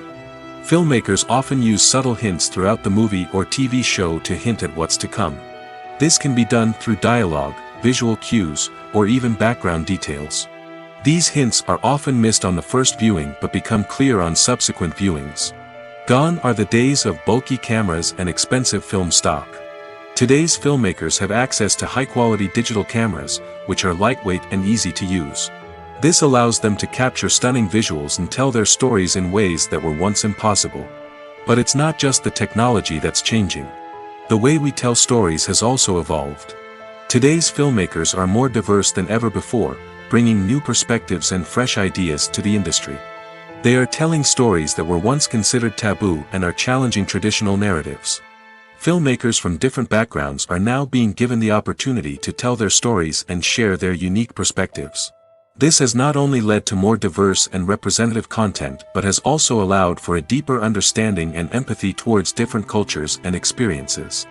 Filmmakers often use subtle hints throughout the movie or TV show to hint at what's to come. This can be done through dialogue, visual cues, or even background details. These hints are often missed on the first viewing but become clear on subsequent viewings. Gone are the days of bulky cameras and expensive film stock. Today's filmmakers have access to high-quality digital cameras, which are lightweight and easy to use. This allows them to capture stunning visuals and tell their stories in ways that were once impossible. But it's not just the technology that's changing. The way we tell stories has also evolved. Today's filmmakers are more diverse than ever before, bringing new perspectives and fresh ideas to the industry. They are telling stories that were once considered taboo and are challenging traditional narratives. Filmmakers from different backgrounds are now being given the opportunity to tell their stories and share their unique perspectives. This has not only led to more diverse and representative content but has also allowed for a deeper understanding and empathy towards different cultures and experiences.